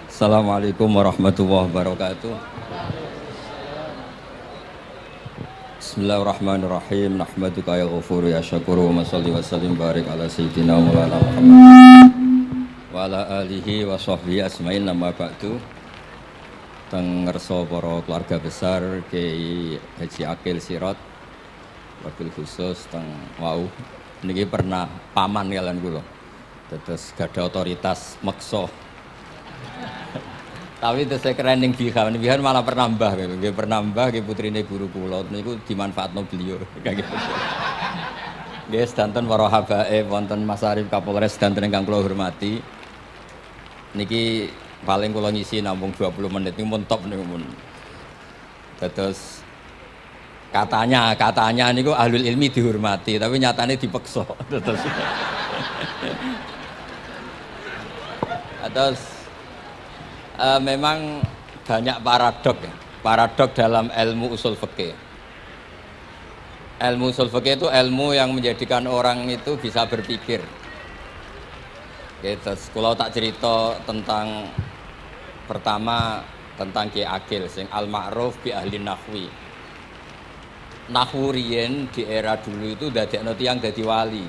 Assalamualaikum warahmatullahi wabarakatuh. Bismillahirrahmanirrahim. Nahmaduka ya ghafur ya syakuru wa sholli wa sallim barik ala sayyidina Maulana Muhammad wa ala alihi wa sahbihi asmain nama ba'du. Teng ngerso para keluarga besar Kiai Haji Akil Sirot wabil khusus teng wau niki pernah paman kalian kula. Terus gada otoritas makso. Tapi itu saya kerening bihan malah pernambah gitu. Nggih pernambah nggih putrine guru kula niku dimanfaatno beliau. Nggih sedanten para habaib wonten Mas Arif Kapolres sedanten ingkang kula hormati. Niki paling kula ngisi namung 20 menit niku mun top niku mun. Terus katanya niku ahlul ilmi dihormati tapi nyatane dipeksa. Terus memang banyak paradok dalam ilmu usul fikih. Ilmu usul fikih itu ilmu yang menjadikan orang itu bisa berpikir. Gitu. Kalau tak cerita tentang pertama tentang Ki Akil sing al-ma'ruf bi ahli nahwi. Nahwu riyen di era dulu itu dadekno tiyang dadi wali.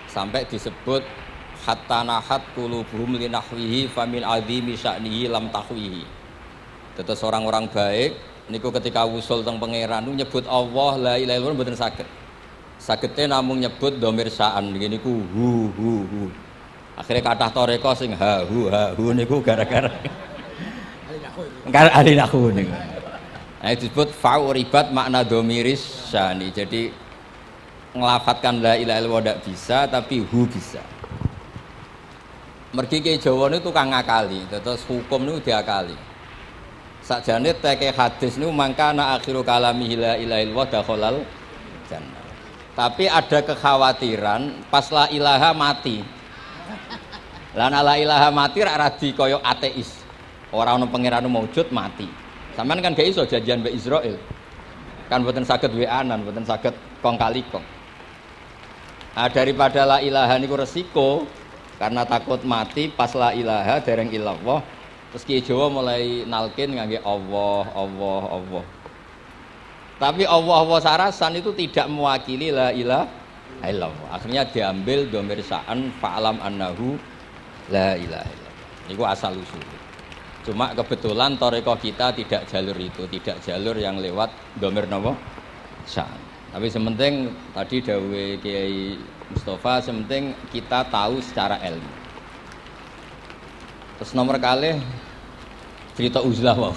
Sampai disebut hatta nahat qulubuhum li nahwihi famin azimi sya'nihi lam tahwihi. Terus orang-orang baik niku ketika wusul teng pangeran niku nyebut Allah la ilaha illallah mboten saged. Sagete namung nyebut dhamir sya'an niku hu. Akhirnya kathah toreko sing ha hu niku gara-gara ahli nahwu niku. Nah, disebut fa'uribat makna dhamiris sya'ni. Jadi ngelafatkan la ilaha illallah ndak bisa tapi hu bisa. Mergi ke Jawa ini tukang ngakali, terus hukum ini diakali. Sakjane teke hadis ini mangkana akhiru kalami la ilaha illallah dakhalal jannah. Tapi ada kekhawatiran pas la ilaha mati. Lan la ilaha mati rak radi kaya ateis. Ora ono pangeran maujud mati. Sampeyan kan gak iso janjian mbek Israil. Kan mboten saged weanan, mboten saged kong kali kong. Nah, daripada la ilaha niku resiko karena takut mati pas la ilaha dereng illallah terus Ki Jawa mulai nalkin ngangge Allah. Tapi Allah sarasan itu tidak mewakili la ilaha illallah. Akhirnya diambil dhamir sya'an fa'lam annahu la ilaha illallah. Niku asal usul. Cuma kebetulan thariqah kita tidak jalur itu, tidak jalur yang lewat dhamir napa sya'an. Tapi sementing tadi dawuhe Kiai Mustafa, sementing kita tahu secara ilmu. Terus nomor kali cerita uzlah wow.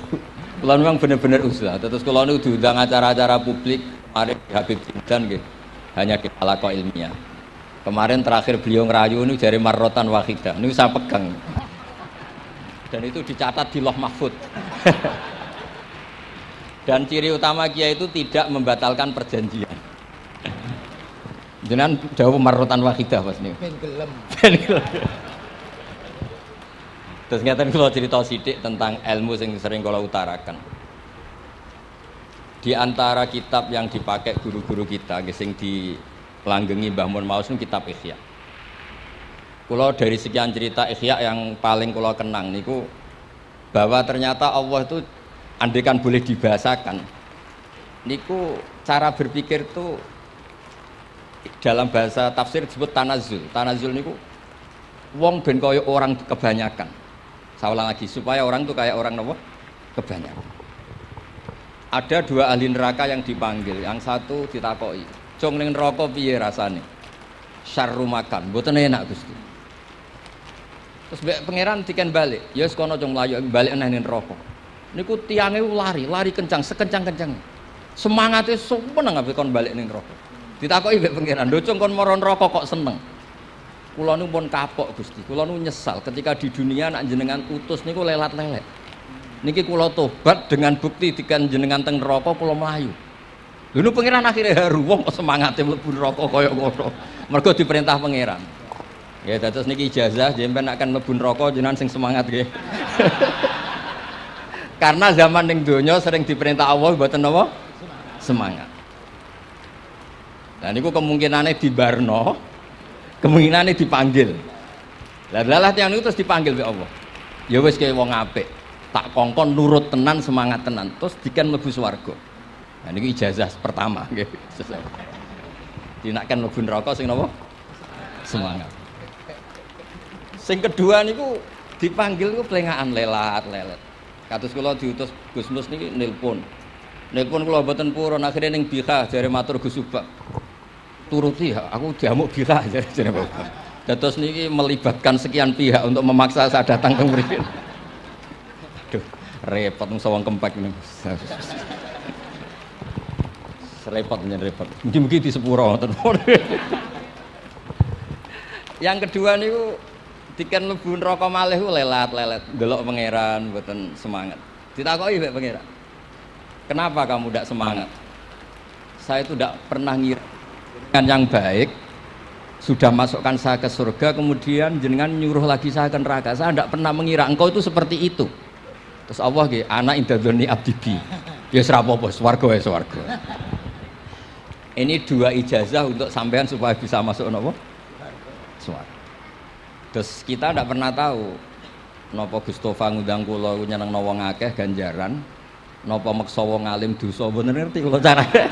Kalau memang benar-benar uzlah. Terus kalau nu diundang acara-acara publik, kemarin Habib Jindan gitu, hanya di halaqah ilmiah. Kemarin terakhir beliau ngerayu ini dari marrotan wahidah. Ini saya pegang. Dan itu dicatat di Loh Mahfud. Dan ciri utama kiai itu tidak membatalkan perjanjian. Jenengan dawuh marrotan wahidah Mas niku. Ben gelem. Terus ngaten kula cerita sithik tentang ilmu yang sering kula utarakan. Di antara kitab yang dipakai guru-guru kita sing dilanggengi Mbah Mun Maus niku kitab Ihya. Kula dari sekian cerita Ihya yang paling kula kenang niku bahwa ternyata Allah itu andaikan boleh dibahasakan niku cara berpikir tuh dalam bahasa tafsir disebut tanazul niku wong ben kaya orang kebanyakan. Saya ulang lagi supaya orang tuh kayak orang nopo kebanyakan. Ada dua ahli neraka yang dipanggil, yang satu ditakoki cung ning neraka piye rasane syarru makan mboten enak Gusti. Terus pangeran diken balik ya wis kono cung mlayu balik nang neraka. Niku tiange lari kencang sekencang-kencang. Semangate sumeneng ambek kon balik ning neraka. Ditakoki mbek pangeran, "Lho cung kon mara neraka kok seneng?" Kula nu pun kapok Gusti. Kula nu nyesal ketika di dunia nak jenengan utus niku lelat-lelet. Niki kula tobat dengan bukti dikan jenengan teng neraka kula mlayu. Lho nu pangeran akhire haru wong kok semangate mlebu neraka kaya ngono. Mergo diperintah pangeran. Ya dados niki ijazah jenengan akan mlebu neraka jenengan sing semangat nggih. Karena zaman ning donya sering diperintah Allah mboten napa? Semangat. Nah niku kemungkinannya dibarno, kemungkinannya dipanggil. Lah yang itu terus dipanggil oleh Allah. Ya wis kaya wong apik. Tak kongkon nurut tenan, semangat tenan, terus diken mlebu swarga. Nah niku ijazah pertama nggih. Dinaken mlebu neraka sing napa? Semangat. Sing kedua niku dipanggil ku plengakan lelat-lelet. Kados kula diutus Gus Mus niki nelpon. Nelpon kula mboten purun akhire ning Bika jare matur Gus Subak. Turuti ya, aku diamuk Bika jare Bapak. Dados niki melibatkan sekian pihak untuk memaksa saya datang ke mriki. Aduh, repot wong sawang kempek niku. Repot nyen repot. Mugi-mugi di sepuro ngoten. Yang kedua niku diken mlebu neraka malih ku lelat-lelet, ndelok pangeran mboten semangat. Ditakoki mbek pangeran. Kenapa kamu tidak semangat? Saya itu tidak pernah ngira dengan yang baik sudah masukkan saya ke surga, kemudian jenengan nyuruh lagi saya ke neraka. Saya tidak pernah mengira engkau itu seperti itu. Terus Allah nggih, ana indadzoni abdi. Ya ora apa-apa, swarga ya swarga. Ini dua ijazah untuk sampean supaya bisa masuk napa? Swarga. Terus kita tidak pernah tahu napa Gustofa ngundang kula nyenengno wong akeh ganjaran, napa meksa wong alim dosa, bener ngerti kula carane.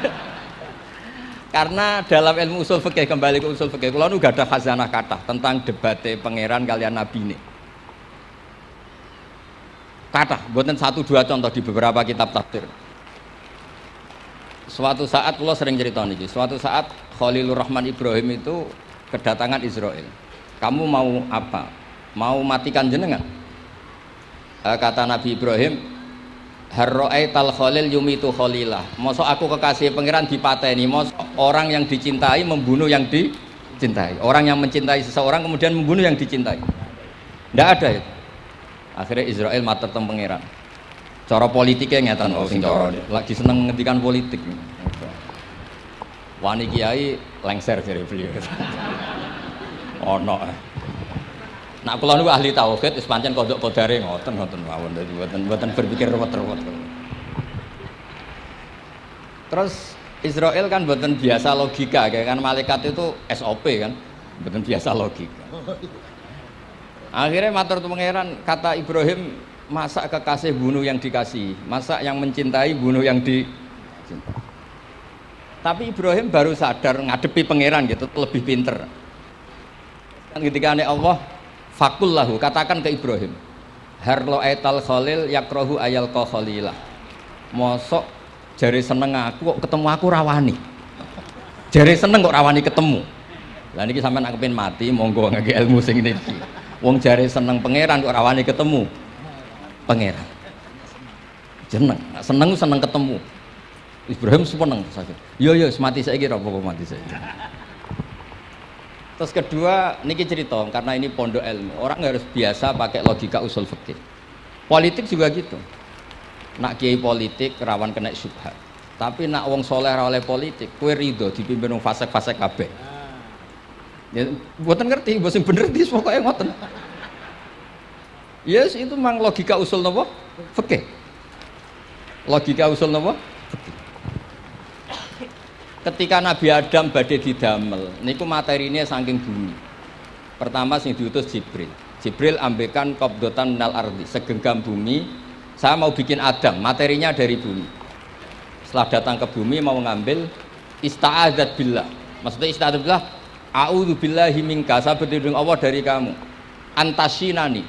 Karena dalam ilmu usul fikih, kembali ke usul fikih, kula nu gadah khazanah kathah tentang debate pangeran kalian nabi ini. Kathah, mboten satu dua contoh di beberapa kitab tafsir. Suatu saat kula sering cerita niki, suatu saat Khalilur Rahman Ibrahim itu kedatangan Israel. Kamu mau apa? Mau matikan jenengan? Kata Nabi Ibrahim, harro'aital khalil yumitu khalilah. Mosok aku kekasih pangeran dipateni, mosok orang yang dicintai membunuh yang dicintai. Orang yang mencintai seseorang kemudian membunuh yang dicintai. Tidak ada itu. Akhirnya Israel matur teng pangeran. Cara politiknya ngeten sing cara lagi seneng ngendikan politik. Wani kiai lengser jare beliau. Ono. Nak kula niku ahli tauhid wis pancen kodhok kodare ngoten mawon dadi mboten berpikir ruwet-ruwet. Terus Israel kan mboten biasa logika, kayak kan malaikat itu SOP kan, mboten biasa logika. Akhirnya matur tu pangeran, kata Ibrahim, masa kekasih bunuh yang dikasih, masa yang mencintai bunuh yang dicintai. Tapi Ibrahim baru sadar ngadepi pangeran gitu, lebih pinter. Ketika Allah fakul lahu, katakan ke Ibrahim, harlo aital khalil yakrohu ayal khalilah. Mosok jari seneng aku kok ketemu aku rawani. Jari seneng kok rawani ketemu. Lah niki sampean nak kepin mati, monggo ngake ilmu sing niki. Wong jari seneng pangeran kok rawani ketemu pangeran. Jeneng, seneng ketemu. Ibrahim seneng saja. Yo mati saiki ora apa-apa mati saiki. Terus kedua, niki cerita karena ini pondok ilmu. Orang harus biasa pakai logika usul fikih. Politik juga gitu. Nak kiai politik rawan kena syubhat. Tapi nak wong soleh ora oleh politik, kowe rido dipimpin wong fasik-fasik kabeh. Ya mboten ngerti, mboten bener di pokoke ngoten. Yes, itu memang logika usul napa? Fikih. Logika usul napa? Fikih. Ketika Nabi Adam badhe didamel niku materinya saking bumi. Pertama sing diutus Jibril. Jibril ambekan qabdatan minal ardi, segenggam bumi. Saya mau bikin Adam, materinya dari bumi. Setelah datang ke bumi mau ngambil ista'adzat billah. Maksudnya ista'adzat billah, a'udzu billahi minka, saya berlindung Allah dari kamu. Antasinani.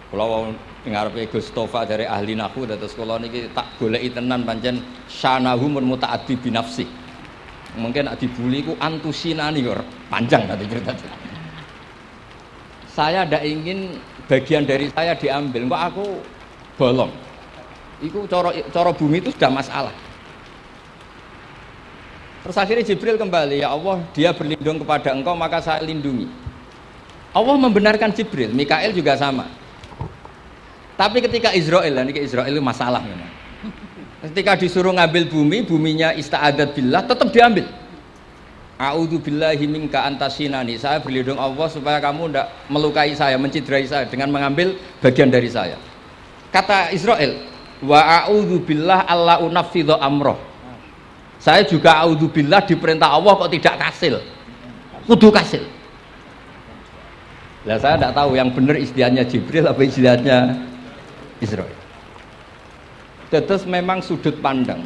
Kalau ngarepe Gustofa dari ahli nahwu dados kula niki tak goleki tenan pancen syanahu mun mutaaddi binafsi. Mungkin nek dibuli ku antusinani kok panjang nanti cerita. Saya ndak ingin bagian dari saya diambil, kok aku bolong. Iku cara bumi itu sudah masalah. Terus akhirnya Jibril kembali, ya Allah, dia berlindung kepada engkau maka saya lindungi. Allah membenarkan Jibril, Mikail juga sama. Tapi ketika Israel, ini Israel itu masalah memang. Ketika disuruh ngambil bumi, buminya ista'adat billah, tetap diambil. A'udzu billahi minka antasinani. Saya berlindung Allah supaya kamu tidak melukai saya, menciderai saya dengan mengambil bagian dari saya. Kata Israel, wa a'udzu billah alla unafidhu amroh. Saya juga a'udzu billah diperintah Allah kok tidak kasil. Kudu kasil. Lah saya tidak tahu yang benar istilahnya Jibril apa istilahnya Israil. Terus memang sudut pandang.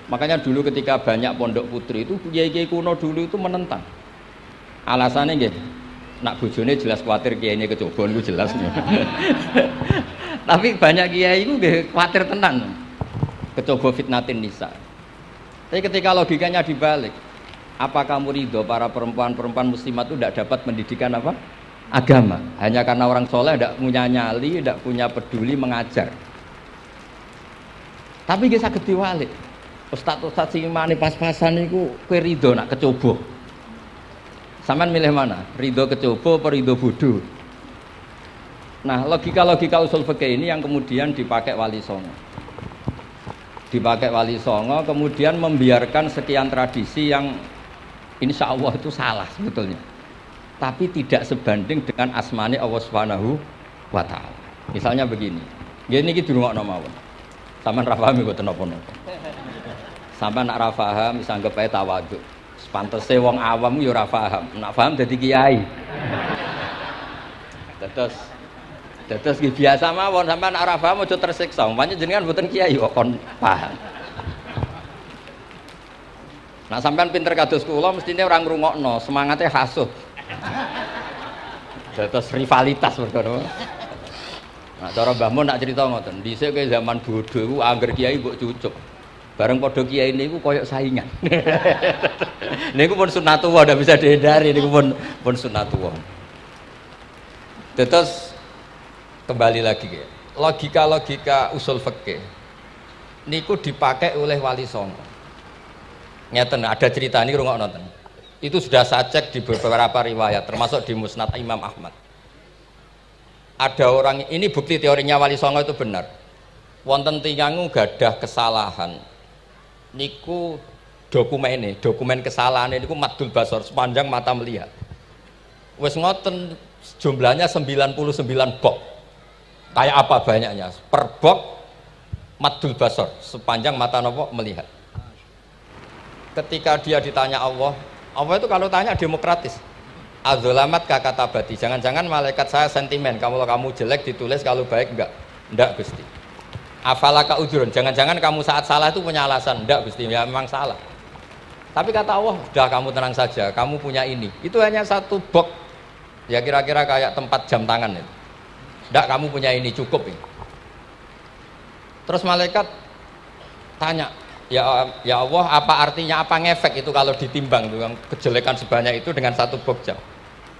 Makanya dulu ketika banyak pondok putri itu kiai-kiai kuno dulu itu menentang. Alasannya nggih, nak bojone jelas khawatir kiainya kecoba niku jelas. Tapi banyak kiai itu nggih khawatir tenan. Kecoba fitnatin nisa. Tapi ketika logikanya dibalik, apa kamu ridho para perempuan-perempuan muslimat itu tidak dapat pendidikan apa? Agama. Hanya karena orang soleh tidak punya nyali, tidak punya peduli mengajar. Tapi kita saged diwalik. Ustaz-ustaz sing imane pas-pasan niku kowe ridho nak kecoba. Sampeyan milih mana? Ridho kecoba apa ridho bodoh? Nah, logika-logika usul fikih ini yang kemudian dipakai Wali Songo. Dipakai Wali Songo kemudian membiarkan sekian tradisi yang insya Allah itu salah sebetulnya. Tapi tidak sebanding dengan asmane Allah Subhanahu wa taala. Misalnya begini. Nggih niki dirungokno mawon. Sampeyan ra paham mboten napa-napa. Sampeyan nak ra paham wis anggap ae tawadhu. Pantese wong awam yo ora paham. Nak paham dadi kiai. Terus biasa mawon sampeyan nak ora paham aja tersiksa. Umpamane jenengan mboten kiai kok kon paham. Nak sampeyan pinter kados kula mestine ora ngrungokno, semangate hasud. Terus rivalitas perkara. Nah, cara Mbah Mun nak cerita ngoten, dhisik ke zaman bodho iku angger kiai mbok cucuk. Bareng padha kiai niku koyok saingan. Niku pun sunatullah ndak bisa dihindari, niku pun sunatullah. Terus kembali lagi ya. Logika-logika usul fikih niku dipakai oleh Wali Songo. Ngeten ada cerita ini rungokno nonton. Itu sudah saya cek di beberapa riwayat termasuk di Musnad Imam Ahmad. Ada orang ini bukti teorinya Wali Songo itu benar. Wonten tiyang gadah kesalahan. Niku dokumen kesalahan niku maddul basar sepanjang mata melihat. Wis ngoten jumlahnya 99 box. Kayak apa banyaknya? Per box maddul basar sepanjang mata nopo melihat. Ketika dia ditanya Allah itu kalau tanya demokratis. Adzolamat kakatabati. Jangan-jangan malaikat saya sentimen. Kalau kamu jelek ditulis, kalau baik enggak. Enggak Gusti. Afalaka udhurun. Jangan-jangan kamu saat salah itu punya alasan. Enggak Gusti, ya memang salah. Tapi kata Allah, sudah kamu tenang saja. Kamu punya ini. Itu hanya satu box. Ya kira-kira kayak tempat jam tangan itu. Enggak, kamu punya ini cukup ini. Terus malaikat tanya, ya Allah, apa artinya, apa ngefek itu kalau ditimbang dengan kejelekan sebanyak itu dengan satu box jam?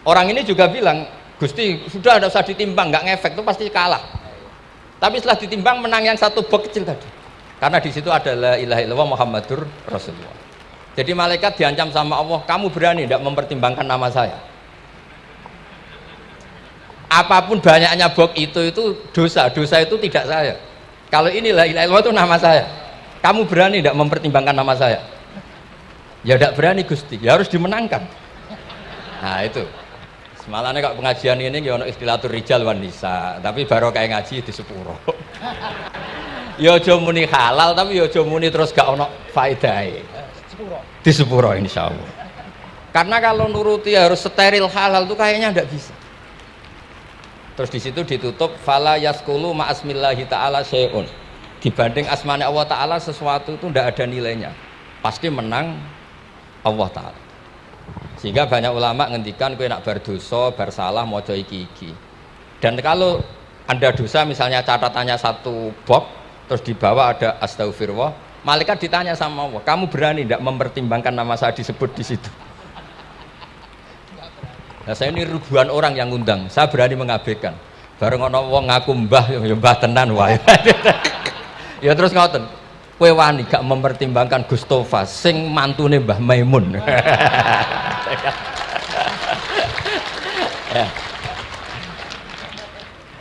Orang ini juga bilang, Gusti sudah tidak usah ditimbang, nggak ngefek itu pasti kalah. Tapi setelah ditimbang menang yang satu box kecil tadi. Karena di situ ada la ilaha illallah Muhammadur Rasulullah. Jadi malaikat diancam sama Allah, kamu berani tidak mempertimbangkan nama saya? Apapun banyaknya box itu dosa itu tidak saya. Kalau ini la ilaha illallah itu nama saya. Kamu berani tidak mempertimbangkan nama saya? Ya tidak berani Gusti, ya harus dimenangkan. Nah itu. Semalahnya kok pengajian ini ya ono istilatur rijal wan nisa, tapi baru kayak ngaji di sepuro. Ya aja muni halal tapi ya aja muni terus gak ono faedahe. Di sepuro insyaallah. Karena kalau nuruti harus steril halal itu kayaknya tidak bisa. Terus di situ ditutup fala yaskulu ma'asmillahi ta'ala syai'un. Dibanding asmane Allah Ta'ala sesuatu itu tidak ada nilainya, pasti menang Allah Ta'ala. Sehingga banyak ulama ngendikan kowe nak berdosa, bersalah maca iki-iki. Dan kalau Anda dosa misalnya catatannya satu box, terus di bawah ada astagfirullah, malaikat ditanya sama Allah, kamu berani tidak mempertimbangkan nama saya disebut di situ? Nah, saya ini ribuan orang yang ngundang, saya berani mengabaikan. Bareng ana wong ngaku mbah, ya mbah tenan wae. Ya terus ngoten, kowe wani gak mempertimbangkan Gustofa sing mantune Mbah Maimun. Ya.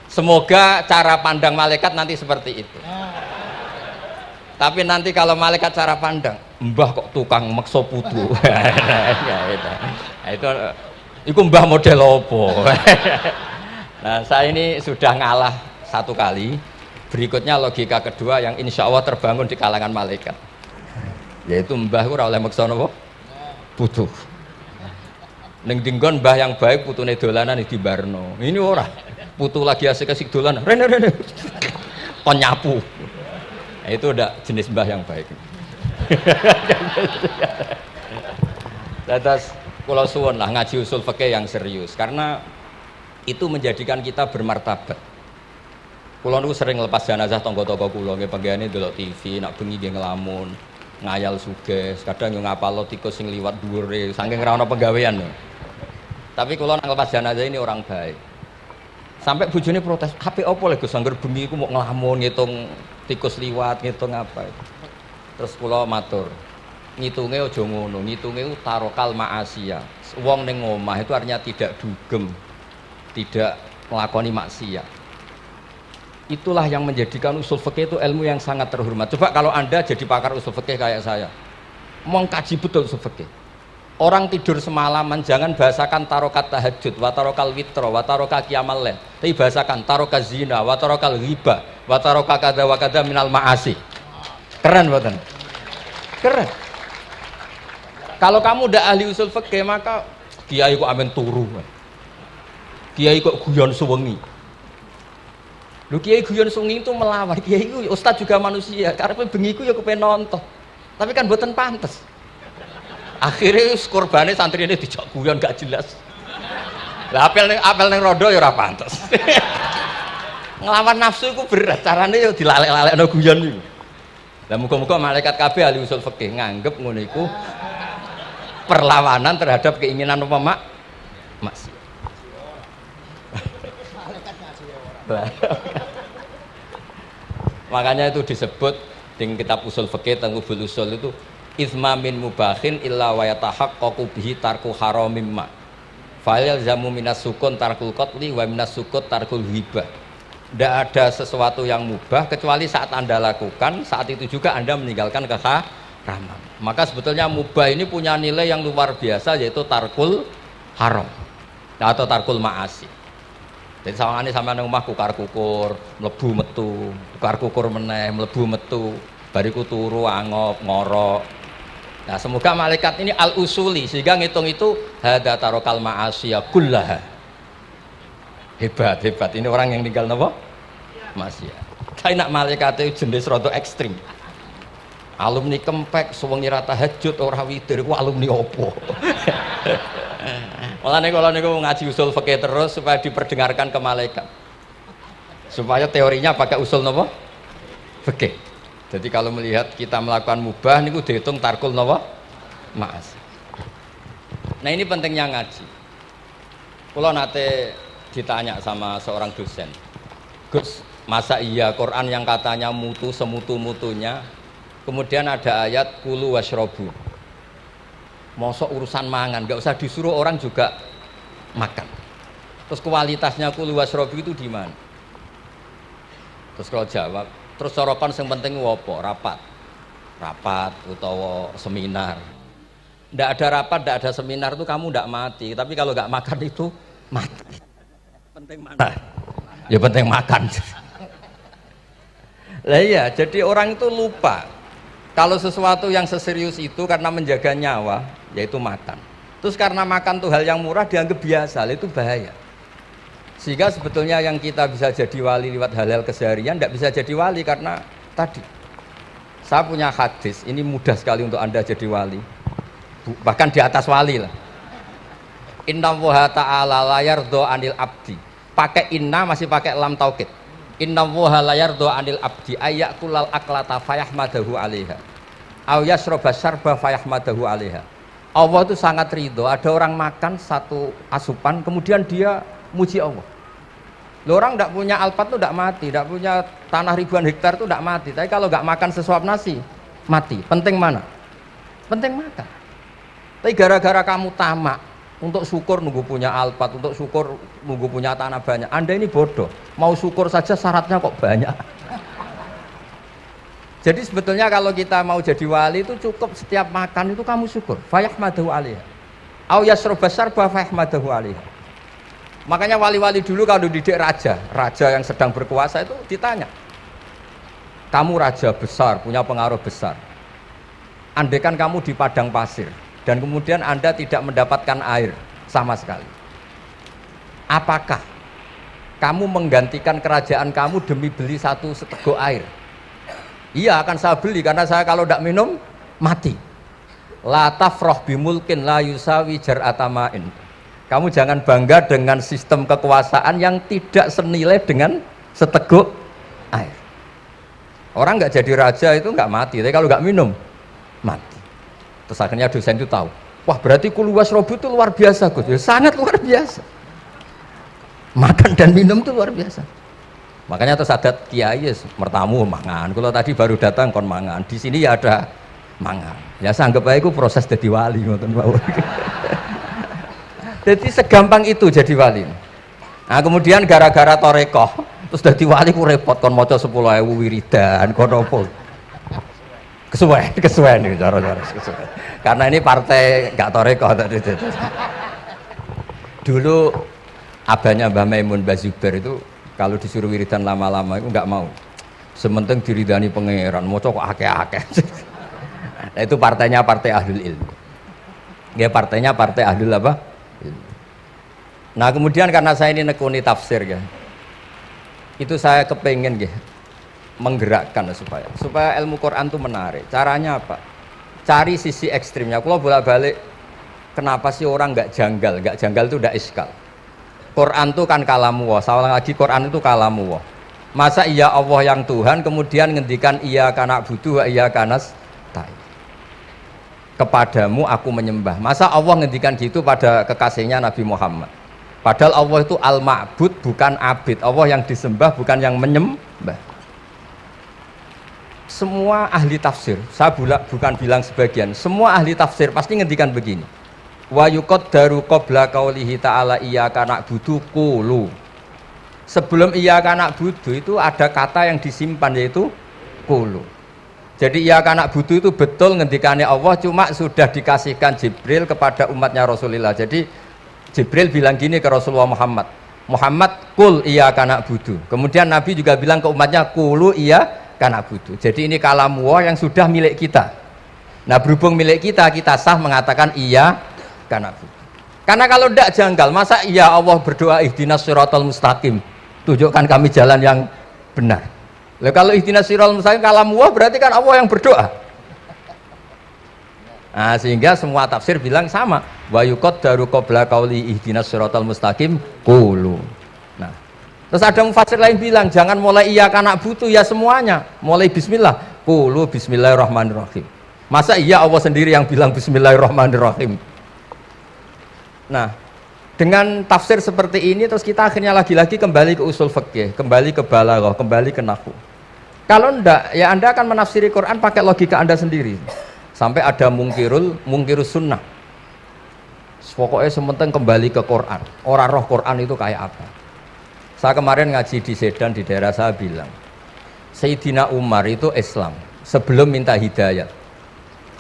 Semoga cara pandang malaikat nanti seperti itu. Tapi nanti kalau malaikat cara pandang, mbah kok tukang maksa putu. Itu mbah model opo. Nah, saya ini sudah ngalah satu kali. Berikutnya logika kedua yang insya Allah terbangun di kalangan malaikat, yaitu mbah ora oleh maksa napa? Putu. Ning dinggon mbah yang baik putune dolanan di Barno. Ini ora. Putu lagi asik-asik dolanan. Rene. Kon nyapu. Nah, itu udah jenis mbah yang baik. Terus kula suwun lah ngaji usul fikih yang serius karena itu menjadikan kita bermartabat. Kula niku sering lepas jenazah tangga-tangga kula nggih panggihane delok TV, nak bengi nggih ngelamun, ngayal sugih, kadang yo ngapalo tikus sing liwat dhuwure saking ora ana penggawean. Tapi kula nak lepas jenazah ini orang baik. Sampai bojone protes, "Apik apa lho Gus angger bengi iku mau ngelamun ngitung tikus liwat, ngitung apa?" Terus kula matur, ngitunge aja ngono, ngitunge tarokal ma'asiyah. Wong ning omah itu artinya tidak dugem, tidak melakoni maksiat. Itulah yang menjadikan usul fikih itu ilmu yang sangat terhormat. Coba kalau Anda jadi pakar usul fikih kayak saya, mengkaji betul usul fikih. Orang tidur semalaman jangan bahasakan tarokat tahajud, wa tarokal witro, wa tarokal qiyamal lail. Tapi bahasakan tarokat zina, wa tarokal ghibah, wa tarokal kada wa kada minal ma'asi. Keren buatan? Keren. Kalau kamu udah ahli usul fikih maka kiai kok amen turu. Kiai kok guyon suwengi. Lho kiai guyon suwengi itu melawan. Kiai itu ustaz juga manusia. Karepe bengi ku ya kepen nonton. Tapi kan mboten pantes. Akhirnya korbane santri ini dijak guyon gak jelas. Lah apel ning rondo ya ora pantes. Nglawan nafsu iku berat. Carane ya dilalek-lalekno guyon iku. Lah muga-muga malaikat kabeh ahli usul fikih nganggep ngono iku perlawanan terhadap keinginan apa maksiat. Makanya itu disebut di kitab usul fikih tentang usul itu izma min mubahin illa wa yatahaqqaqu bihi tarku haramim ma fa'il zamu minas sukun tarkul qatli wa minas sukut tarkul hibah. Tidak ada sesuatu yang mubah kecuali saat Anda lakukan, saat itu juga Anda meninggalkan keharaman. Maka sebetulnya mubah ini punya nilai yang luar biasa yaitu tarkul haram atau tarkul ma'asi. Jadi sawangane sampean nang omah kukar-kukur, mlebu metu, kukar-kukur meneh, mlebu metu, bariku turu angop, ngorok. Nah, semoga malaikat ini al-usuli sehingga ngitung itu hadza tarokal ma'asiya kullaha. Hebat. Ini orang yang tinggal napa? Maksiat. Kae nak malaikat itu jenis rada ekstrim. Alumni kempek suwengi ra tahajud ora witir ku alumni opo? Mulane kalau niku ngaji usul fikih terus supaya diperdengarkan ke malaikat. Supaya teorinya pakai usul napa? Fikih. Jadi kalau melihat kita melakukan mubah niku dihitung tarkul napa? Ma'as. Nah, ini pentingnya ngaji. Kula nate ditanya sama seorang dosen. Gus, masa iya Quran yang katanya mutu semutu-mutunya kemudian ada ayat kulu washrobu. Mosok urusan mangan, nggak usah disuruh orang juga makan. Terus kualitasnya kulu wasrobi itu di mana? Terus kalau jawab, terus sorokan yang penting wopo, rapat utawa seminar. Nggak ada rapat, nggak ada seminar itu kamu nggak mati. Tapi kalau nggak makan itu mati. Penting mana? Ya penting makan. Lah iya, jadi orang itu lupa. Kalau sesuatu yang seserius itu karena menjaga nyawa, yaitu makan. Terus karena makan tuh hal yang murah dianggap biasa, itu bahaya. Sehingga sebetulnya yang kita bisa jadi wali lewat hal-hal keseharian, tidak bisa jadi wali karena tadi. Saya punya hadis, ini mudah sekali untuk Anda jadi wali. Bahkan di atas wali lah. Inna woha ta'ala layardo anil abdi. Pakai inna masih pakai lam taukid. Inna woha layardo anil abdi ayyakulal aklata fayahmadahu alaiha aw yasroba syarba fayahmadahu alaiha. Allah itu sangat ridho ada orang makan satu asupan kemudian dia muji Allah. Loh, orang tidak punya alpat itu tidak mati, tidak punya tanah ribuan hektar itu tidak mati, tapi kalau nggak makan sesuap nasi mati. Penting mana? Penting makan. Tapi gara-gara kamu tamak untuk syukur nunggu punya alpat, untuk syukur nunggu punya tanah banyak. Anda ini bodoh. Mau syukur saja syaratnya kok banyak. Jadi sebetulnya kalau kita mau jadi wali itu cukup setiap makan itu kamu syukur. Fayahmadahu alaiha. Au yasroba syarba fayahmadahu alaiha. Makanya wali-wali dulu kalau didik raja yang sedang berkuasa itu ditanya. Kamu raja besar, punya pengaruh besar. Andaikan kamu di padang pasir dan kemudian Anda tidak mendapatkan air sama sekali. Apakah kamu menggantikan kerajaan kamu demi beli satu seteguk air? Iya, akan saya beli karena saya kalau tidak minum mati. La tafrah bimulkin la yusawi jar'atamain. Kamu jangan bangga dengan sistem kekuasaan yang tidak senilai dengan seteguk air. Orang nggak jadi raja itu nggak mati, tapi kalau nggak minum mati. Terus akhirnya dosen itu tahu, wah berarti kulu wasrobu itu luar biasa Gus, ya, sangat luar biasa. Makan dan minum itu luar biasa. Makanya terus ada kiai mertamu mangan. Kalau tadi baru datang kon mangan, di sini ya ada mangan. Ya sanggep aja itu proses jadi wali ngoten mawon. Jadi segampang itu jadi wali. Nah kemudian gara-gara torekoh terus jadi wali ku repot kon maca 10.000 wiridan kon opo. Kesuwen nih cara-cara kesuwen. Karena ini partai gak torekoh tadi. Dulu abahnya Mbah Maimun Mbah Zubair itu kalau disuruh wiridan lama-lama itu nggak mau. Sementing diridani pangeran, maca kok akeh-akeh. Nah, itu partainya partai ahlul ilmu. Ya partainya partai ahlul apa? Ilmu. Nah kemudian karena saya ini nekuni tafsir ya, itu saya kepengen ya menggerakkan supaya ilmu Quran itu menarik. Caranya apa? Cari sisi ekstrimnya. Kalau bolak-balik, kenapa sih orang nggak janggal? Nggak janggal itu udah iskal. Quran itu kan kalamu Allah. Saya lagi Quran itu kalamu Allah. Masa iya Allah yang Tuhan kemudian ngendikan iya kana budu wa iya kanas tai. Kepadamu aku menyembah. Masa Allah ngendikan gitu pada kekasihnya Nabi Muhammad. Padahal Allah itu al-ma'bud bukan abid. Allah yang disembah bukan yang menyembah. Semua ahli tafsir, saya bukan bilang sebagian, semua ahli tafsir pasti ngendikan begini. Wa yuqaddaru qabla qaulihi ta'ala iyyaka na'budu qulu. Sebelum iyyaka na'budu itu ada kata yang disimpan yaitu qulu. Jadi iyyaka na'budu itu betul ngendikannya Allah, cuma sudah dikasihkan Jibril kepada umatnya Rasulullah. Jadi Jibril bilang gini ke Rasulullah Muhammad, qul iyyaka na'budu. Kemudian Nabi juga bilang ke umatnya qulu iyyaka na'budu. Jadi ini kalamu Allah yang sudah milik kita. Nah berhubung milik kita, kita sah mengatakan iya karena kalau tidak janggal, masa iya Allah berdoa ihdinas siratal mustaqim, tunjukkan kami jalan yang benar. Lalu kalau ihdinas siratal mustaqim kalamu Allah berarti kan Allah yang berdoa. Nah, sehingga semua tafsir bilang sama, wa yuqaddaru qabla qauli ihdinas siratal mustaqim qulu. Nah, terus ada mufassir lain bilang jangan mulai iya karena butuh ya semuanya, mulai bismillah, qulu bismillahirrahmanirrahim. Masa iya Allah sendiri yang bilang bismillahirrahmanirrahim. Nah, dengan tafsir seperti ini terus kita akhirnya lagi-lagi kembali ke usul fikih, kembali ke balaghah, kembali ke nahwu. Kalau enggak, ya Anda akan menafsiri Quran pakai logika Anda sendiri. Sampai ada mungkirus sunnah. Pokoknya sementing kembali ke Quran. Orang roh Quran itu kayak apa? Saya kemarin ngaji di Sedan di daerah saya bilang, Sayyidina Umar itu Islam sebelum minta hidayat.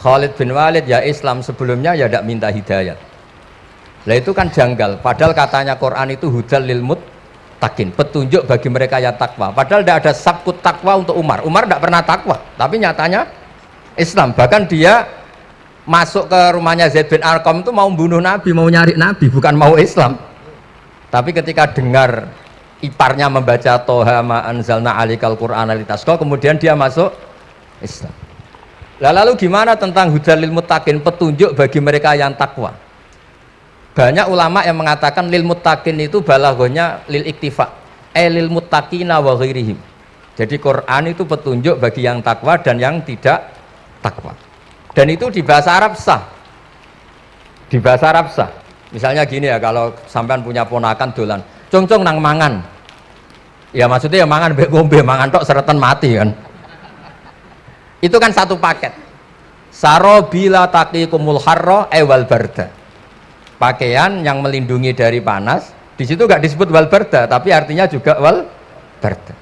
Khalid bin Walid ya Islam sebelumnya ya tidak minta hidayat. Lah itu kan janggal, padahal katanya Quran itu hudal lil muttaqin, petunjuk bagi mereka yang takwa. Padahal tidak ada sabkut takwa untuk Umar. Umar tidak pernah takwa, tapi nyatanya Islam. Bahkan dia masuk ke rumahnya Zaid bin Arqam itu mau bunuh Nabi, mau nyari Nabi, bukan mau Islam. Tapi ketika dengar iparnya membaca Toha ma anzalna alikal Qur'ana litasqa, kemudian dia masuk Islam. Lalu gimana tentang hudal lil muttaqin, petunjuk bagi mereka yang takwa? Banyak ulama yang mengatakan lil muttaqin itu balaghahnya lil iktifa, lil muttaqina wa ghairihim. Jadi Quran itu petunjuk bagi yang takwa dan yang tidak takwa. Dan itu di bahasa Arab sah. Di bahasa Arab sah. Misalnya gini ya, kalau sampean punya ponakan dolan, cong-cong nang mangan. Ya maksudnya ya mangan mbek ngombe, mangan tok seretan mati kan. Itu kan satu paket. Sarobila taqikumul harra wal barda. Pakaian yang melindungi dari panas, di situ nggak disebut wal barda, tapi artinya juga wal barda.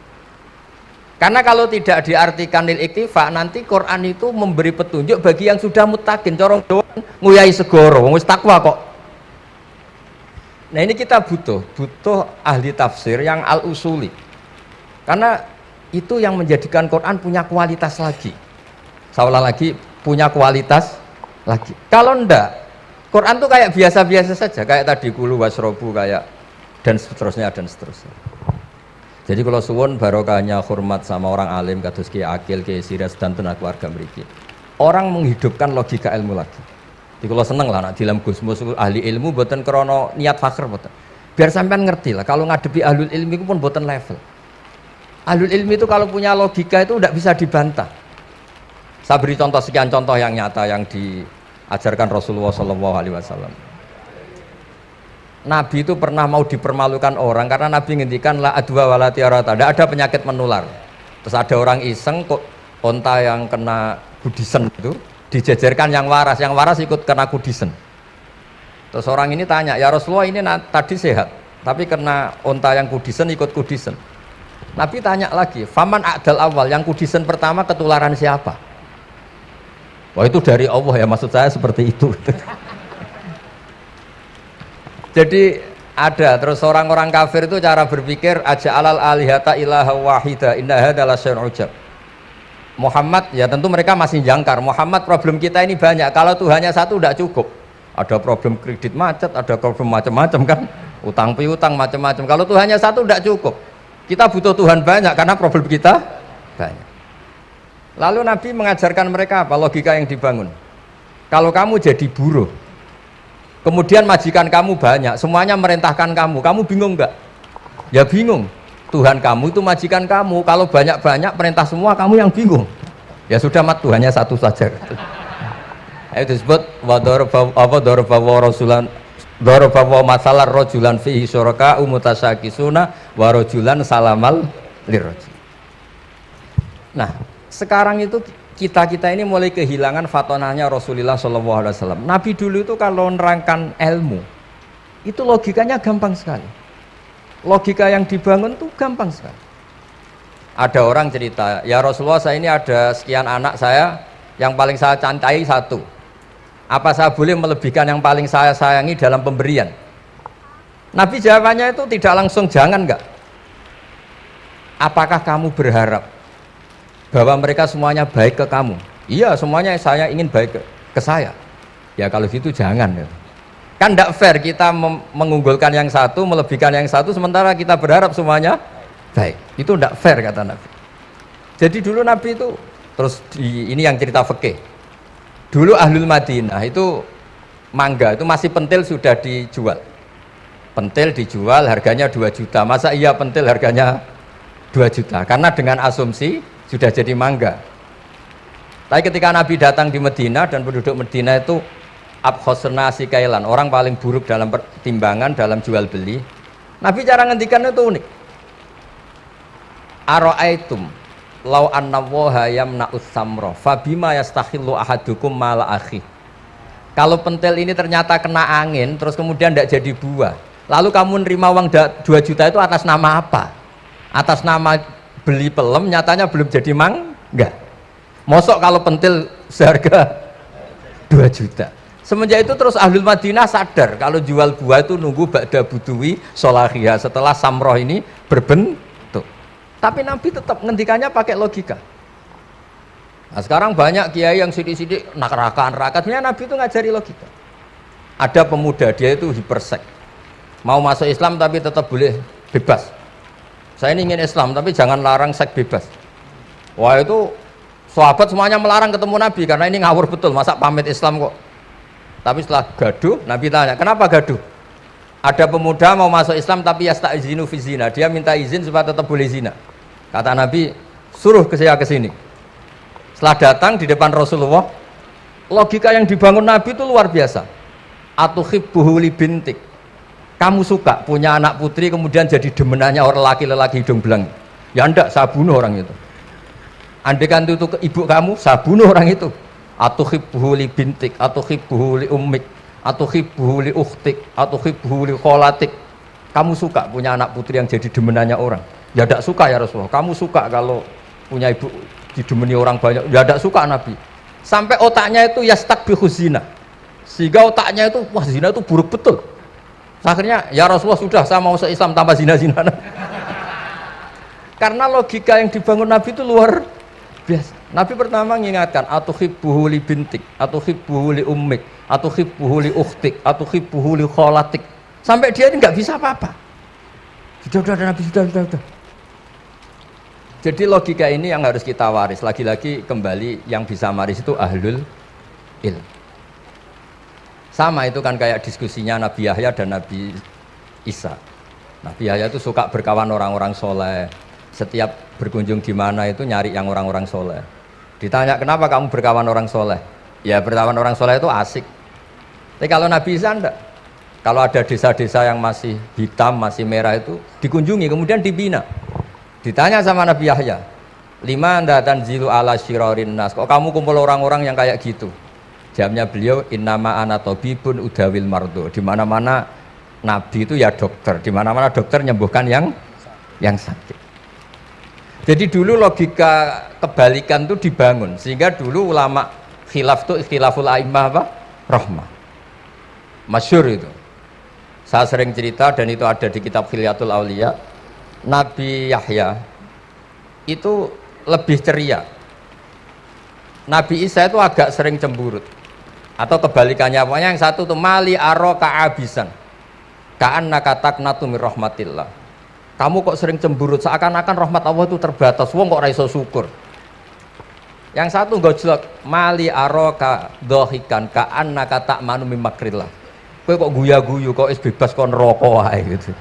Karena kalau tidak diartikan lil iktifa, nanti Quran itu memberi petunjuk bagi yang sudah muttaqin, corong doang nguyai segoro, wis takwa kok. Nah ini kita butuh ahli tafsir yang al-usuli. Karena itu yang menjadikan Quran punya kualitas lagi. Seolah lagi punya kualitas lagi. Kalau ndak, Quran tuh kayak biasa-biasa saja, kayak tadi kulu wasrobu kayak dan seterusnya dan seterusnya. Jadi kalau suwun barokahnya hormat sama orang alim kados Ki Akil, Ki Siras dan tenaga keluarga mriki. Orang menghidupkan logika ilmu lagi. Jadi kalau seneng lah nak dalam Gusmus ahli ilmu boten krono niat fakir boten. Biar sampean ngerti lah kalau ngadepi ahlul ilmi itu pun boten level. Ahlul ilmi itu kalau punya logika itu tidak bisa dibantah. Saya beri contoh sekian contoh yang nyata yang diajarkan Rasulullah SAW. Nabi itu pernah mau dipermalukan orang karena Nabi ngendikan la adwa wala tiarata, tidak ada penyakit menular. Terus ada orang iseng kok onta yang kena kudisen itu dijejerkan yang waras ikut kena kudisen. Terus orang ini tanya, ya Rasulullah ini tadi sehat, tapi kena onta yang kudisen ikut kudisen. Nabi tanya lagi, faman a'dal awal, yang kudisen pertama ketularan siapa? Wah itu dari Allah ya, maksud saya seperti itu. Jadi ada terus orang-orang kafir itu cara berpikir aja alal alihata ilaha wahida inna hadalah syai'un ujab. Muhammad ya tentu mereka masih jangkar. Muhammad problem kita ini banyak. Kalau Tuhannya satu tidak cukup. Ada problem kredit macet, ada problem macam-macam kan, utang piutang macam-macam. Kalau Tuhannya satu tidak cukup. Kita butuh Tuhan banyak karena problem kita banyak. Lalu Nabi mengajarkan mereka apa logika yang dibangun. Kalau kamu jadi buruh, kemudian majikan kamu banyak, semuanya merintahkan kamu bingung nggak? Ya bingung. Tuhan kamu itu majikan kamu, kalau banyak-banyak perintah semua kamu yang bingung. Ya sudah mat Tuhannya satu saja. Itu disebut dorobawa masalah rojulan fihi syuraka umutasakisuna warojulan salamal lirrojul. Nah sekarang itu kita ini mulai kehilangan fatonahnya Rasulullah SAW. Nabi dulu itu kalau nerangkan ilmu itu logikanya gampang sekali. Logika yang dibangun itu gampang sekali. Ada orang cerita, ya Rasulullah saya ini ada sekian anak saya, yang paling saya cintai satu. Apa saya boleh melebihkan yang paling saya sayangi dalam pemberian? Nabi jawabannya itu tidak langsung jangan enggak. Apakah kamu berharap bahwa mereka semuanya baik ke kamu? Iya semuanya saya ingin baik ke saya. Ya kalau gitu jangan ya. Kan tidak fair kita mengunggulkan yang satu, melebihkan yang satu, sementara kita berharap semuanya baik. Itu tidak fair kata Nabi. Jadi dulu Nabi itu, terus ini yang cerita fikih. Dulu Ahlul Madinah itu mangga, itu masih pentil sudah dijual. Pentil dijual harganya 2 juta. Masa iya pentil harganya 2 juta? Karena dengan asumsi sudah jadi mangga. Tapi ketika Nabi datang di Madinah dan penduduk Madinah itu abkhosna sikailan, orang paling buruk dalam pertimbangan dalam jual beli. Nabi cara ngendikan itu unik. Ara'aitum law anna waha yamna'us samra fabima yastakhillu ahadukum mala akhi. Kalau pentil ini ternyata kena angin terus kemudian tidak jadi buah, lalu kamu nerima uang 2 juta itu atas nama apa? Atas nama beli pelem, nyatanya belum jadi mangga. Mosok kalau pentil seharga 2 juta. Semenjak itu terus Ahlul Madinah sadar kalau jual buah itu nunggu ba'da buduwi solahiyah, setelah samroh ini berbentuk. Tapi Nabi tetap ngendikannya pakai logika. Nah sekarang banyak kiai yang sidik-sidik neraka, sebenarnya Nabi itu ngajari logika. Ada pemuda dia itu hipersek, mau masuk Islam tapi tetap boleh bebas. Saya ini ingin Islam tapi jangan larang seks bebas. Wah itu sahabat semuanya melarang ketemu Nabi karena ini ngawur betul, masa pamit Islam kok. Tapi setelah gaduh, Nabi tanya, kenapa gaduh? Ada pemuda mau masuk Islam tapi yasta'izinu fi zina, dia minta izin supaya tetap boleh zina. Kata Nabi, suruh saya ke sini. Setelah datang di depan Rasulullah, logika yang dibangun Nabi itu luar biasa. Atuhibbuhu li bintik. Kamu suka punya anak putri kemudian jadi demenannya orang laki-laki hidung belang. Ya enggak, saya bunuh orang itu. Andaikan itu ke ibu kamu, saya bunuh orang itu. Atuhibbuhu li bintik, atuhibbuhu li ummik, atuhibbuhu li ukhtik, atuhibbuhu li kholatik. Kamu suka punya anak putri yang jadi demenannya orang? Ya tidak suka ya Rasulullah. Kamu suka kalau punya ibu didemeni orang banyak? Ya tidak suka Nabi. Sampai otaknya itu yastakbihu zina, sehingga otaknya itu wah zina itu buruk betul. Akhirnya ya Rasulullah sudah saya mau se-Islam tanpa zina-zina. Karena logika yang dibangun Nabi itu luar biasa. Nabi pertama mengingatkan atuhibbuhu li bintik, atuhibbuhu li ummik, atuhibbuhu li ukhtik, atuhibbuhu li kholatik. Sampai dia ini nggak bisa apa-apa. Sudah Nabi sudah. Jadi logika ini yang harus kita waris. Lagi-lagi kembali yang bisa waris itu ahlul ilm. Sama itu kan kayak diskusinya Nabi Yahya dan Nabi Isa. Nabi Yahya itu suka berkawan orang-orang soleh. Setiap berkunjung di mana itu nyari yang orang-orang soleh. Ditanya kenapa kamu berkawan orang soleh? Ya berkawan orang soleh itu asik. Tapi kalau Nabi Isa enggak. Kalau ada desa-desa yang masih hitam, masih merah itu dikunjungi, kemudian dibina. Ditanya sama Nabi Yahya, lima anda tanzilu ala syirarin nas. Kok kamu kumpul orang-orang yang kayak gitu? Jawabnya beliau, innama ana tabibun udawil mardo. Di mana-mana Nabi itu ya dokter. Di mana-mana dokter nyembuhkan yang sakit. Jadi dulu logika kebalikan itu dibangun sehingga dulu ulama khilaf itu ikhtilaful a'immah apa? Rahmah. Masyhur itu. Saya sering cerita dan itu ada di kitab Khilyatul Auliya. Nabi Yahya itu lebih ceria. Nabi Isa itu agak sering cemburut. Atau kebalikannya, pokoknya yang satu tuh mali aro ka'abisan. Ka'annaka taqnatu min rahmatillah. Kamu kok sering cemburut, seakan-akan rahmat Allah itu terbatas, wong kok raiso syukur. Yang satu gojlok, mali aroka dohikan ka'annaka ta'manu min makrillah. Kowe kok guya-guyu, kok bebas kok neraka wae gitu.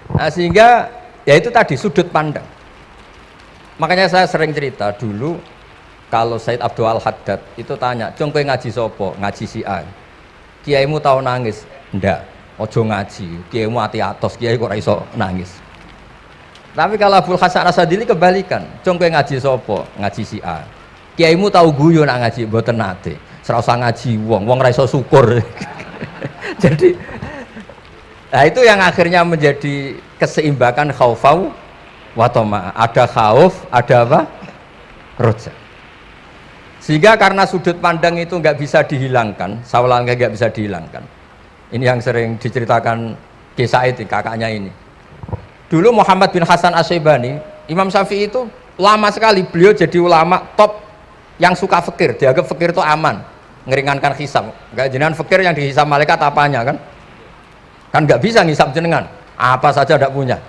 Nah sehingga ya itu tadi sudut pandang. Makanya saya sering cerita dulu kalau Said Abdul Al-Haddad itu tanya, "Cung kowe ngaji sapa?" Ngaji si A. Kiaimu tahu nangis? Ndak. Ojo ngaji, kiaimu ati atos, kiai kok ora iso nangis. Tapi kalau Abdul Hasan Asadili kebalikan, cung kowe ngaji sapa? Ngaji si A. Kiaimu tahu guyu nak ngaji, mboten nate. Ora usah ngaji wong ora iso syukur. Jadi nah itu yang akhirnya menjadi keseimbangan khaufau wa tama. Ada khauf, ada apa? Roja. Sehingga karena sudut pandang itu nggak bisa dihilangkan, sawalan nggak bisa dihilangkan. Ini yang sering diceritakan Ki Said, kakaknya ini. Dulu Muhammad bin Hasan Asy-Syaibani, Imam Syafi'i itu lama sekali beliau jadi ulama top yang suka fikir. Dianggap fikir itu aman, ngeringankan hisab. Enggak jenengan fikir yang dihisab malaikat apanya kan? Kan nggak bisa ngisab jenengan. Apa saja tidak punya.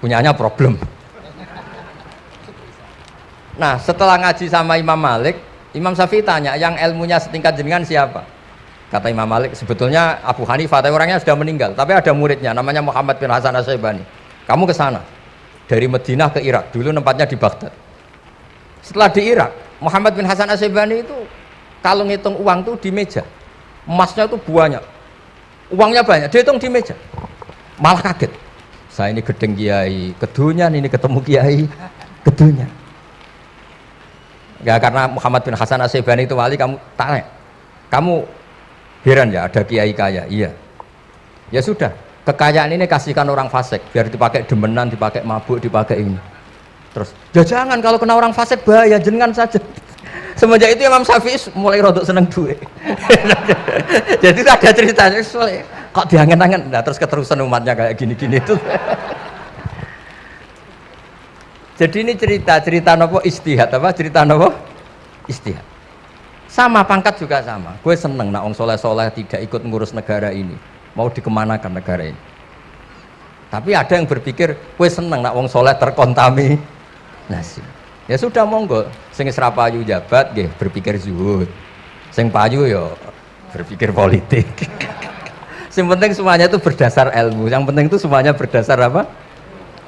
Punyanya problem. Nah, setelah ngaji sama Imam Malik, Imam Syafi'i tanya, yang ilmunya setingkat jenengan siapa? Kata Imam Malik, sebetulnya Abu Hanifah, tapi orangnya sudah meninggal, tapi ada muridnya namanya Muhammad bin Hasan Asy-Syaibani. Kamu ke sana dari Madinah ke Irak, dulu tempatnya di Baghdad. Setelah di Irak, Muhammad bin Hasan Asy-Syaibani itu kalau ngitung uang tuh di meja, emasnya tuh banyak, uangnya banyak, dia hitung di meja, malah kaget. Saya ini gedeng kiai, kedunyan ini ketemu kiai, kedunyan. Ya karena Muhammad bin Hasan Asy-Syaibani itu wali, kamu tanya, kamu heran ya ada kiai kaya? Iya. Ya sudah, kekayaan ini kasihkan orang fasik biar dipakai demenan, dipakai mabuk, dipakai ini. Terus, ya jangan, kalau kena orang fasik bahaya, jenengan saja. Semenjak itu Imam Syafi'i mulai rodok seneng duit. Jadi ada ceritanya, kok diangen-angen, nah terus keterusan umatnya kayak gini-gini itu. Jadi ini cerita nopo istihad apa? Cerita nopo istihad. Sama pangkat juga sama. Gue seneng nak orang soleh-soleh tidak ikut ngurus negara ini. Mau dikemanakan negara ini. Tapi ada yang berpikir, gue seneng nak orang soleh terkontaminasi. Ya sudah monggo. Sing isra payu jabat, nggih berpikir zuhud. Sing payu yo berpikir politik. Yang penting semuanya itu berdasar ilmu. Yang penting itu semuanya berdasar apa?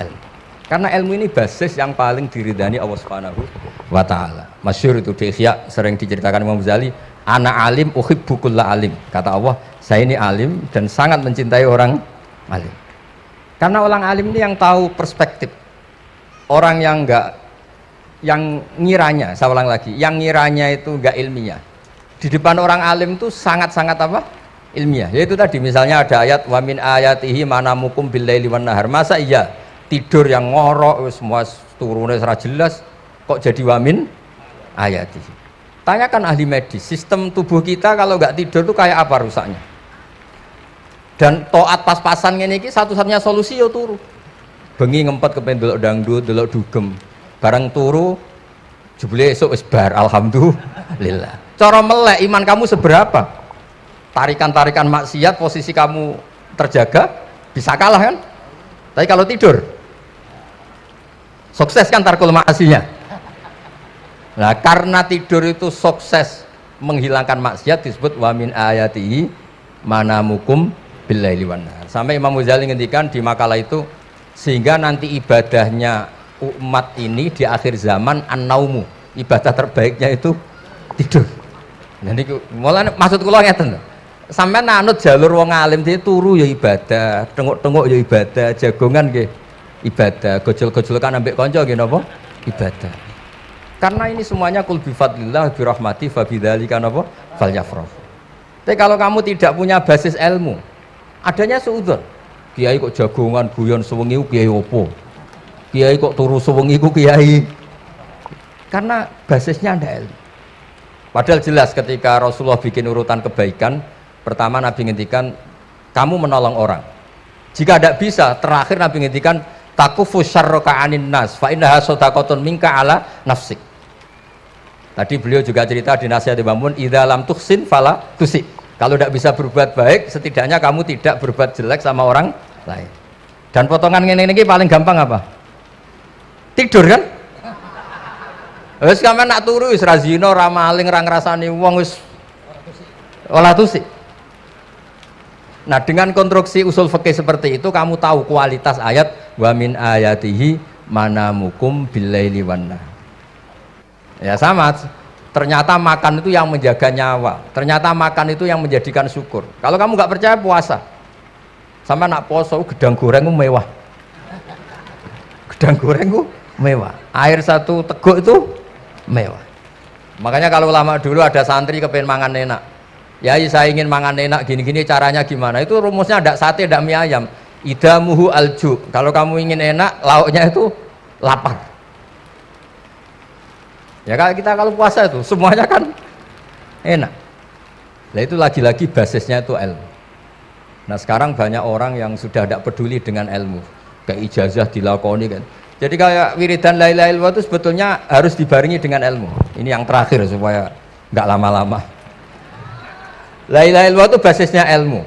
Ilmu. Karena ilmu ini basis yang paling diridani Allah Subhanahu wa ta'ala. Masyhur itu di Ihya sering diceritakan Imam Ghazali, ana alim uhibbu kulla alim. Kata Allah, saya ini alim dan sangat mencintai orang alim. Karena orang alim ini yang tahu perspektif. Orang yang enggak, yang ngiranya, saya ulang lagi, yang ngiranya itu enggak ilmiah. Di depan orang alim itu sangat-sangat apa? Ilmiah. Yaitu tadi misalnya ada ayat wa min ayatihi manamukum billaili wan nahar. Masa iya tidur yang ngorok semua turunnya serah jelas kok jadi wamin ayati. Tanyakan ahli medis, sistem tubuh kita kalau nggak tidur tuh kayak apa rusaknya. Dan toat pas-pasan ini satu-satunya solusi ya turu. Bengi ngempet kepen delok dangdut, delok dugem. Bareng turu jebule esuk wis bar, alhamdulillah. Cara melek iman kamu seberapa? Tarikan-tarikan maksiat posisi kamu terjaga bisa kalah kan? Tapi kalau tidur sukses kan tarkul maksinya. Nah, karena tidur itu sukses menghilangkan maksiat disebut wa min ayatihi manamukum billaili wan nahar. Sampai Imam Ghazali ngendikan di makalah itu sehingga nanti ibadahnya umat ini di akhir zaman an-naumu, ibadah terbaiknya itu tidur. Nah niku mulane maksud kula ngeten lho. Sampeyan anut jalur wong alim dhewe turu ya ibadah, tengok-tengok ya ibadah, jagongan nggih ibadah, gojol-gojolkan ambek kanca nggih napa? Ibadah. Karena ini semuanya kul bi fadlillah bi rahmati fa bidzalika napa? Falyafrah. Tapi kalau kamu tidak punya basis ilmu, adanya suudzon. Kiai kok jagongan guyon sewengi kiai opo? Kiai kok turu sewengi ku kiai. Karena basisnya ada ilmu. Padahal jelas ketika Rasulullah bikin urutan kebaikan, pertama Nabi ngendikan kamu menolong orang. Jika tidak bisa, terakhir Nabi ngendikan takufu syarraka anin nas fa innaha shadaqatun minka ala nafsik. Tadi beliau juga cerita di nasihat Imam Mun, idza lam tuhsin fala tusi. Kalau tidak bisa berbuat baik, setidaknya kamu tidak berbuat jelek sama orang lain. Dan potongan ini paling gampang apa? Tidur kan? Wis sampean nak turu wis ra zina, ra maling, ra ngrasani wong wis olah tusik. Nah, dengan konstruksi usul fikih seperti itu kamu tahu kualitas ayat wa min ayatihi manamukum billaili wan nahar. Ya sama, ternyata makan itu yang menjaga nyawa. Ternyata makan itu yang menjadikan syukur. Kalau kamu nggak percaya puasa. Sama nak poso gedang goreng itu mewah. Gedang goreng itu mewah. Air satu teguk itu mewah. Makanya kalau lama dulu ada santri kepengen mangan enak. Ya saya ingin mangan enak gini-gini caranya gimana? Itu rumusnya ada sate, ada mie ayam. Idamuhu alju. Kalau kamu ingin enak, lauknya itu lapar. Ya kita kalau puasa itu semuanya kan enak. Nah itu lagi-lagi basisnya itu ilmu. Nah sekarang banyak orang yang sudah tidak peduli dengan ilmu. Kayak ijazah dilakoni kan. Jadi kayak wiridan la ilaha illallah itu sebetulnya harus dibarengi dengan ilmu. Ini yang terakhir supaya nggak lama-lama. La ilaha illallah itu basisnya ilmu.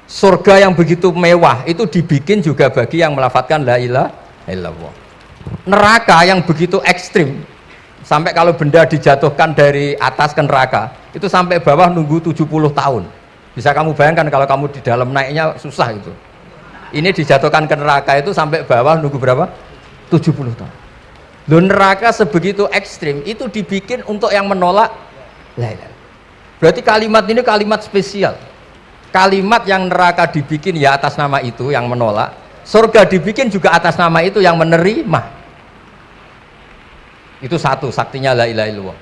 Surga yang begitu mewah itu dibikin juga bagi yang melafadzkan la ilaha illallah. Neraka yang begitu ekstrim sampai kalau benda dijatuhkan dari atas ke neraka itu sampai bawah nunggu 70 tahun. Bisa kamu bayangkan kalau kamu di dalam naiknya susah itu. Ini dijatuhkan ke neraka itu sampai bawah nunggu berapa? 70 tahun. Loh, neraka sebegitu ekstrim itu dibikin untuk yang menolak la ilaha. Berarti kalimat ini kalimat spesial. Kalimat yang neraka dibikin ya atas nama itu yang menolak, surga dibikin juga atas nama itu yang menerima. Itu satu saktinya la ilaha illallah.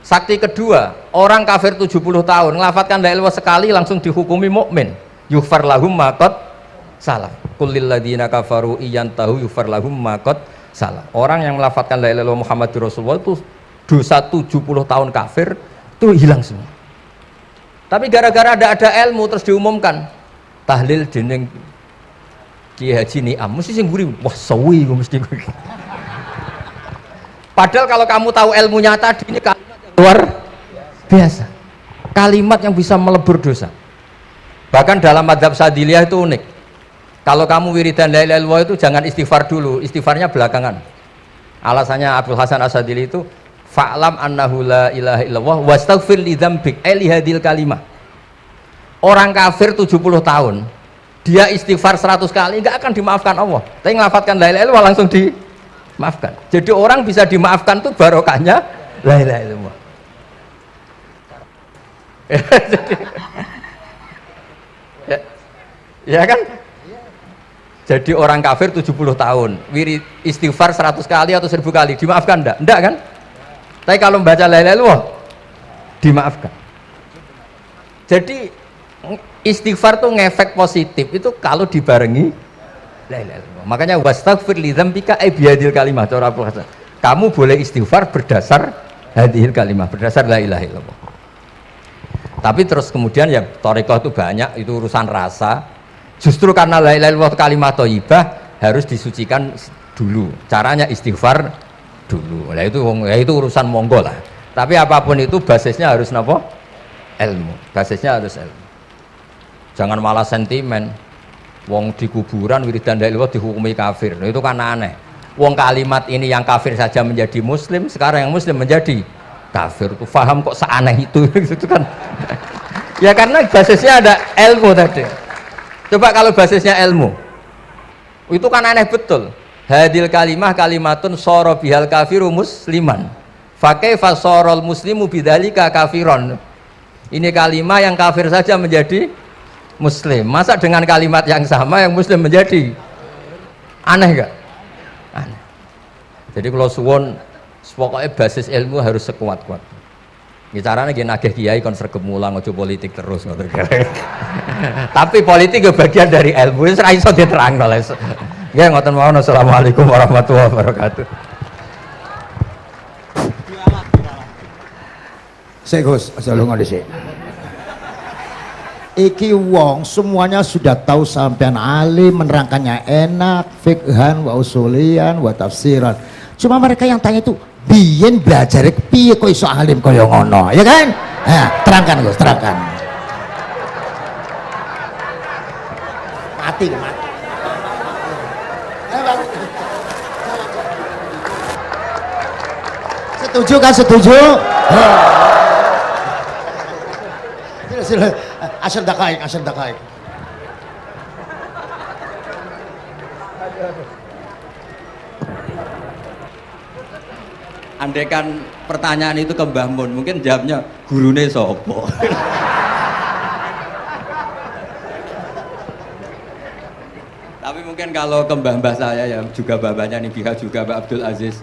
Sakti kedua, orang kafir 70 tahun ngelafatkan la ilaha illallah sekali langsung dihukumi mukmin. Yughfar lahum ma qad salah. Qul lil ladzina kafaru iyantahu yughfar lahum ma qad salah. Orang yang melafatkan la ilaha illallah Muhammadur Rasulullah itu dosa 70 tahun kafir itu hilang semua. Tapi gara-gara ada ilmu terus diumumkan tahlil dening Kiai Haji Niam mesti sing mburi wah sewi mesti. Padahal kalau kamu tahu ilmunya tadi ini kalimat yang luar biasa. Kalimat yang bisa melebur dosa. Bahkan dalam madzhab Sadiliyah itu unik. Kalau kamu wiridan la ilaha illallah itu jangan istighfar dulu, istighfarnya belakangan. Alasannya Abdul Hasan As-Sadili itu fa'lam annahu la ilaha illallah wastaghfir li dzambik li hadil kalimah. Orang kafir 70 tahun dia istighfar 100 kali enggak akan dimaafkan Allah. Tapi ngelafatkan la ilaha illallah langsung dimaafkan. Jadi orang bisa dimaafkan tuh barokahnya la ilaha illallah. ya kan? Jadi orang kafir 70 tahun wirid istighfar 100 kali atau 1000 kali dimaafkan enggak? Enggak kan? Tapi kalau membaca la ilaha illallah dimaafkan. Jadi istighfar tuh ngefek positif itu kalau dibarengi la ilaha illallah. Makanya wastaghfir li dzambika bihadil kalimah. Kamu boleh istighfar berdasar hadil kalimah, berdasar la ilaha illallah. Tapi terus kemudian ya thariqah itu banyak, itu urusan rasa. Justru karena la ilaha illallah kalimat thayyibah harus disucikan dulu. Caranya istighfar dulu. Nah itu ya itu urusan monggo lah. Tapi apapun itu basisnya harus napa? Ilmu. Basisnya harus ilmu. Jangan malah sentimen. Wong di kuburan wiridan la ilaha dihukumi kafir. Nah, itu kan aneh. Wong kalimat ini yang kafir saja menjadi muslim, sekarang yang muslim menjadi kafir. Itu paham kok seaneh itu itu kan. Ya karena basisnya ada ilmu tadi. Coba kalau basisnya ilmu. Itu kan aneh betul. Hadil kalimah kalimatun soro bihal kafiru musliman. Fakaifa sorol muslimu bidzalika kafiron. Ini kalimat yang kafir saja menjadi muslim. Masa dengan kalimat yang sama yang muslim menjadi aneh enggak? Aneh. Jadi kalau suwon pokoknya basis ilmu harus sekuat-kuat. Ini caranya gini nagih kiai kon sregep mulang ojo politik terus ngoten. Tapi politik ya bagian dari ilmu, wis ra iso diterangno les. Nggih ngoten mawon. Assalamualaikum warahmatullahi wabarakatuh. Sik Gus, aja lunga dhisik. Iki wong semuanya sudah tahu sampean alim, menerangkannya enak, fikhan wa usulian wa tafsiran. Cuma mereka yang tanya itu biyen belajar piye kok iso alim kaya ngono, ya kan? Nah, terangkan Gus, terangkan. Mati. Setuju kan? Setuju? Sila asal dakaik. Andaikan pertanyaan itu ke Mbah Mun, mungkin jawabnya gurune sopo. Tapi mungkin kalau ke mbah-mbah saya yang juga babanya nih pihak juga Mbak Abdul Aziz,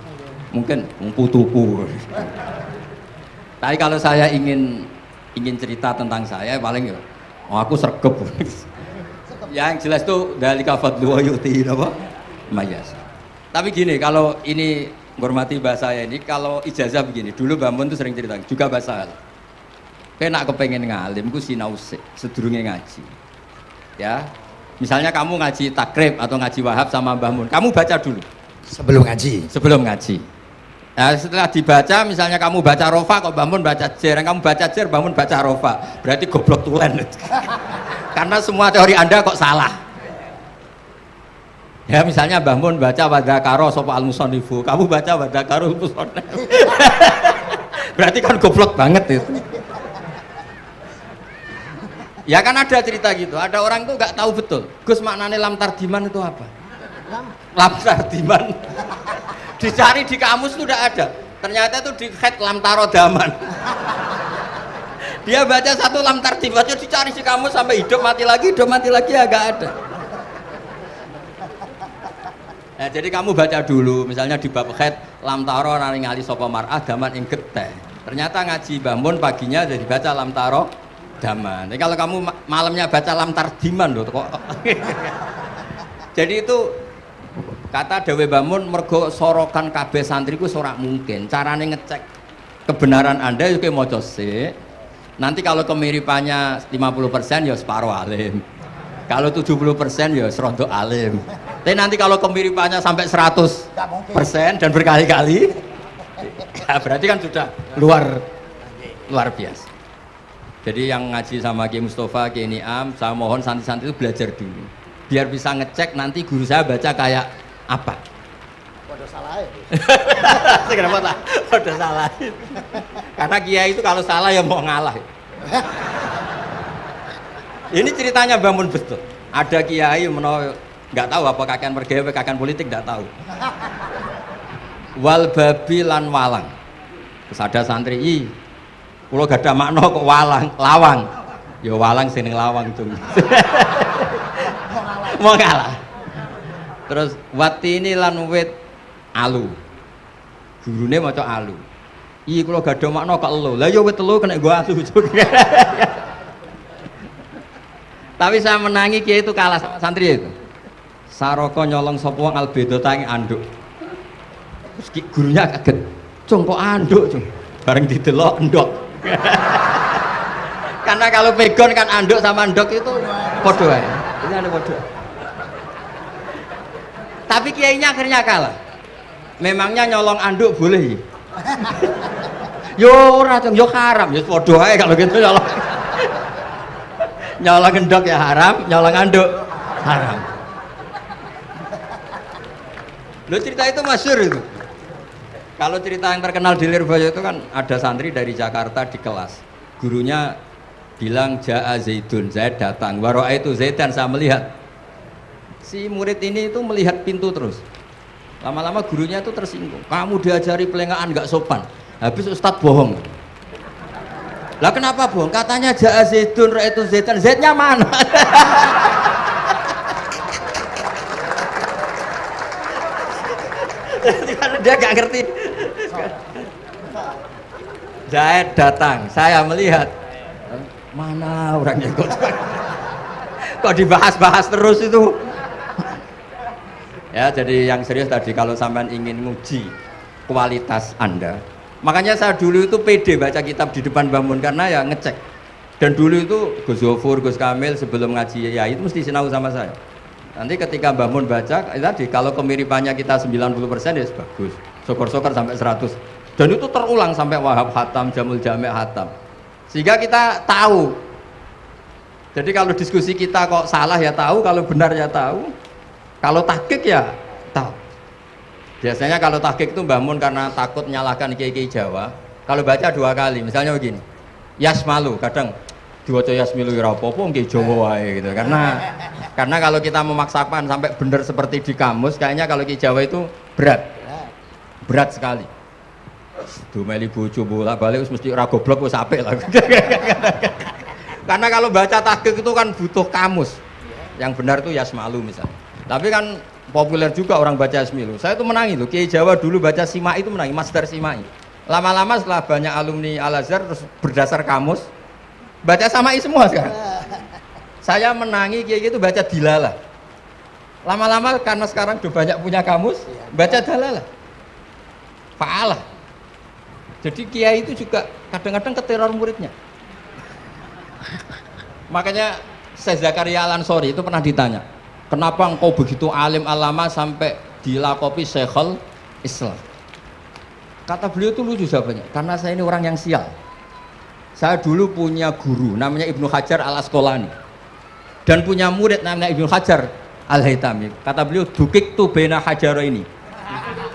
mungkin putuku. Tapi kalau saya ingin cerita tentang saya paling ya, aku sregep. Yang jelas tuh dalika fadlu wa yu'ti apa? Mayas. Tapi gini, kalau ini menghormati bahasa saya ini, kalau ijazah begini, dulu Mbak Mun tuh sering cerita juga bahasa hal. Kena kepengen ngalim, ku sinau sedurunge ngaji. Ya, misalnya kamu ngaji takrib atau ngaji wahab sama Mbah Mun, kamu baca dulu. Sebelum ngaji. Nah, setelah dibaca, misalnya kamu baca rofa, kok Mbah Mun baca jer, kamu baca jer, Mbah Mun baca rofa, berarti goblok tulen. Karena semua teori Anda kok salah. Ya misalnya Mbah Mun baca wadakaro sopa al-musonifu, kamu baca wadakaro al-musonifu. Berarti kan goblok banget itu. Ya kan ada cerita gitu, ada orang tuh nggak tahu betul, Gus maknanya lam tardiman itu apa? Lam tardiman dicari di kamus itu udah ada, ternyata itu di khet lam tarodaman. Dia baca satu lam tardiman, dicari di kamus sampai hidup mati lagi ya nggak ada. Nah, jadi kamu baca dulu, misalnya di bab khet lam taro naringali sopo mar'ah daman ing geteh. Ternyata ngaji Mbah Mun paginya jadi baca lam taro daman. Jadi kalau kamu malamnya baca lam tardiman loh kok. Jadi itu kata Dewi Mbah Mun mergo sorokan kabeh santriku ora mungkin. Carane ngecek kebenaran Anda itu maca sik. Nanti kalau kemiripannya 50% ya separuh alim. Kalau 70% ya serondo alim. Tapi nanti kalau kemiripannya sampai 100% dan berkali-kali, ya berarti kan sudah luar biasa. Jadi yang ngaji sama Ki Mustafa, Ki Niam, saya mohon santri-santri itu belajar dulu, biar bisa ngecek nanti guru saya baca kayak apa. Waduh salah. Kenapa lah? Waduh salah. Karena kiai itu kalau salah ya mau ngalah. Ini ceritanya Mbah Mun betul. Ada kiai nggak tahu apa kakean mergawe kakean politik nggak tahu. Wal babi lan walang. Terus ada santri, kulo gak ada makna kok lawang. Ya walang sing lawang tuh. Mau ngalah. Terus watini lan wit alu. Gurune maca alu. Kulo gak ada makna kok elo. Lah ya wit telu kena gua alu. Tapi saya menangi kiai itu kalah sama santri itu. Saroko nyolong sapa wong albedo tangi anduk. Terus gurunya kaget. Cung kok anduk, Cung. Bareng didelok endok. Karena kalau pegon kan anduk sama endok itu padha wae. Ini ada padha. Tapi kiainya akhirnya kalah. Memangnya nyolong anduk boleh? Yo ora Cung, yo haram, yo padha ae kalau gitu nyolong. Nyolong endok ya haram, nyolong anduk haram. Lo cerita itu masyhur itu. Kalau cerita yang terkenal di Lirboyo itu kan ada santri dari Jakarta di kelas. Gurunya bilang Ja'a Zaidun, Zaid datang. Waro'a itu Zaidan, saya melihat. Si murid ini itu melihat pintu terus. Lama-lama gurunya itu tersinggung. Kamu diajari pelengahan nggak sopan. Habis Ustadz bohong. Lah kenapa bohong? Katanya Ja'a Zaidun, Ra itu Zaidan. Zaidnya mana? Dia nggak ngerti. Zaid datang, saya melihat. Mana orangnya kok dibahas-bahas terus itu. Ya, jadi yang serius tadi, kalau sampean ingin nguji kualitas Anda, makanya saya dulu itu pede baca kitab di depan Mbah Mun karena ya ngecek. Dan dulu itu Gus Zofur, Gus Kamil sebelum ngaji ya itu mesti sinau sama saya. Nanti ketika Mbah Mun baca tadi, kalau kemiripannya kita 90% ya bagus, syukur-syukur sampai 100. Dan itu terulang sampai Wahab Hatam, Jamul Jami' Hatam, sehingga kita tahu. Jadi kalau diskusi kita kok salah ya tahu, kalau benar ya tahu, kalau tahqiq ya tahu. Biasanya kalau tahqiq itu Mbah Mun karena takut nyalahkan kiai-kiai Jawa, kalau baca 2 kali, misalnya begini, Yasmalu, kadang diwaca Yasmilu ya apa-apa nggih Jawa wae gitu. Karena kalau kita memaksakan sampai benar seperti di kamus, kayaknya kalau kiai Jawa itu berat sekali. Dumeli bojo bolak-balik wis mesti ora goblok wis apik lah. Karena kalau baca tahqiq itu kan butuh kamus. Yang benar itu Yasmalu misalnya. Tapi kan populer juga orang baca Yasmilu. Saya itu menangi loh, Kiai Jawa dulu baca Simai itu menangi, Masdar Simai. Lama-lama setelah banyak alumni Al-Azhar terus berdasar kamus baca Samai semua sekarang. Saya menangi Kiai itu baca Dilalah. Lama-lama karena sekarang udah banyak punya kamus, baca Dalalah. Fa'alah. Jadi Kiai itu juga kadang-kadang keteror muridnya. Makanya Syekh Zakaria Al-Ansori itu pernah ditanya, kenapa engkau begitu alim alama sampai dilakopi Syekhul Islam? Kata beliau itu lucu jawabannya, karena saya ini orang yang sial. Saya dulu punya guru namanya Ibnu Hajar Al-Asqalani dan punya murid namanya Ibnu Hajar Al-Haytami. Kata beliau, dukik tu bena hajaro ini.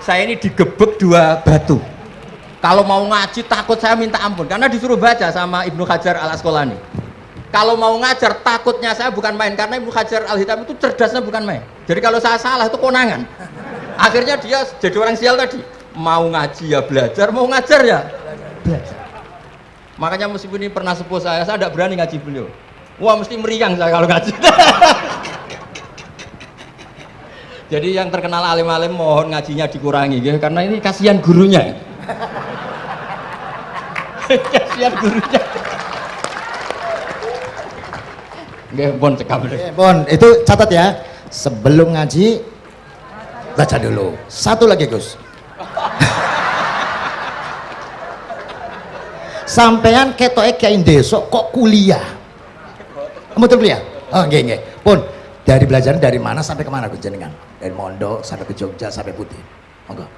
Saya ini digebek 2 batu. Kalau mau ngaji takut saya minta ampun karena disuruh baca sama Ibnu Hajar Al-Asqalani. Kalau mau ngajar takutnya saya bukan main karena Ibnu Hajar Al-Haytami itu cerdasnya bukan main. Jadi kalau saya salah itu konangan. Akhirnya dia jadi orang sial tadi. Mau ngaji ya belajar, mau ngajar ya belajar. Makanya meskipun ini pernah sepuh saya tidak berani ngaji beliau. Wah mesti meriang saya kalau ngaji. Jadi yang terkenal alim-alim mohon ngajinya dikurangi ya, karena ini kasihan gurunya. Kasihan gurunya. Nggih, Bon cekap. Bon, itu catat ya. Sebelum ngaji baca dulu. Satu lagi, Gus. Sampean ketoke kiai ndesok kok kuliah. Kamu tuh kuliah? Oh, nggih, nggih. Pun dari belajar dari mana sampai kemana Gus jenengan? Dari Mondok sampai ke Jogja sampai Putih. Monggo.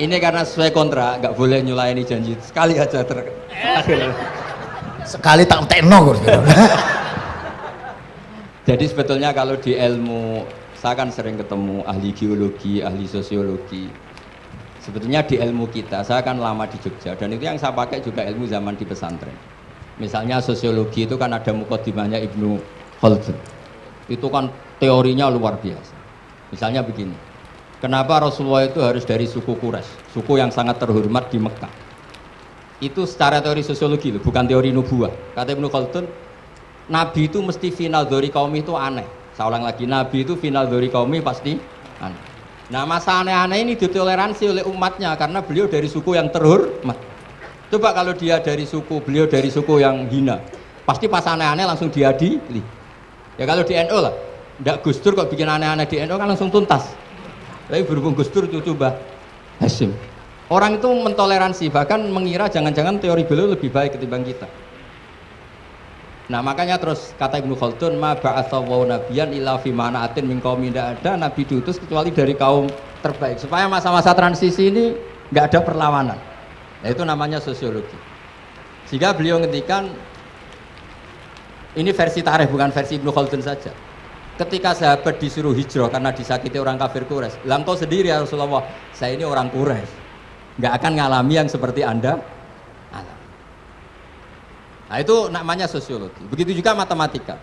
Ini karena sesuai kontrak, nggak boleh nyulayani janji sekali aja Sekali tak tekno Gus. Jadi sebetulnya kalau di ilmu, saya kan sering ketemu ahli geologi, ahli sosiologi. Sebetulnya di ilmu kita, saya kan lama di Jogja dan itu yang saya pakai juga ilmu zaman di pesantren. Misalnya sosiologi itu kan ada mukadimahnya Ibnu Khaldun. Itu kan teorinya luar biasa. Misalnya begini, kenapa Rasulullah itu harus dari suku Quraisy, suku yang sangat terhormat di Mekah? Itu secara teori sosiologi loh, bukan teori nubuah. Kata Ibnu Khaldun, Nabi itu mesti final dari kaum itu aneh. Saya ulang lagi, Nabi itu final dari kaum pasti aneh. Nah masa aneh-aneh ini ditoleransi oleh umatnya karena beliau dari suku yang terhormat. Coba kalau dia dari suku, beliau dari suku yang hina, pasti pas aneh-aneh langsung diadili. Ya kalau di NU lah, ndak Gus Dur kok bikin aneh-aneh di NU kan langsung tuntas. Tapi berhubung Gus Dur cucu Mbah Hasyim, orang itu mentoleransi, bahkan mengira jangan-jangan teori beliau lebih baik ketimbang kita. Nah makanya terus kata Ibnu Khaldun, ma ba'atsallahu nabiyyan illa fi mana'atin min qaumin, tidak ada nabi diutus kecuali dari kaum terbaik, supaya masa-masa transisi ini nggak ada perlawanan. Nah, itu namanya sosiologi. Sehingga beliau ngendikan, ini versi tarikh bukan versi Ibnu Khaldun saja. Ketika sahabat disuruh hijrah karena disakiti orang kafir Quraisy, lah engkau sendiri ya Rasulullah, saya ini orang Quraisy, nggak akan ngalami yang seperti Anda alami. Nah itu namanya sosiologi. Begitu juga matematika.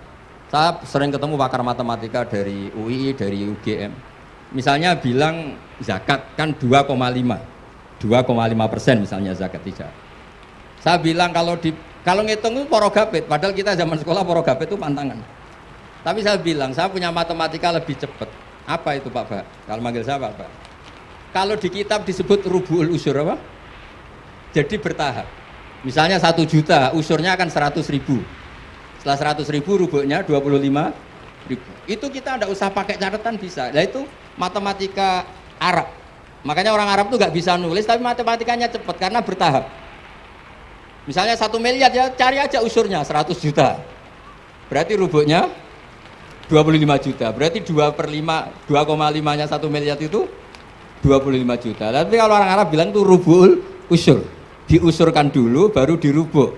Saya sering ketemu pakar matematika dari UI, dari UGM. Misalnya bilang zakat kan 2,5% misalnya zakat tidak. Saya bilang kalau ngitung itu porogapit, padahal kita zaman sekolah porogapit itu pantangan. Tapi saya bilang saya punya matematika lebih cepat. Apa itu Pak Pak? Kalau manggil saya Pak. Kalau di kitab disebut rubu'ul usur apa? Jadi bertahap. Misalnya 1 juta, usurnya akan 100.000. Setelah 100.000 rubuknya 25.000. Itu kita tidak usah pakai catatan bisa. Nah itu matematika Arab. Makanya orang Arab tuh nggak bisa nulis, tapi matematikanya cepat karena bertahap. Misalnya 1 miliar ya cari aja usurnya 100 juta. Berarti rubuknya 25 juta. Berarti 2,5-nya 1 miliar itu 25 juta. Tapi kalau orang Arab bilang itu rubul usur. Diusurkan dulu baru dirubuk.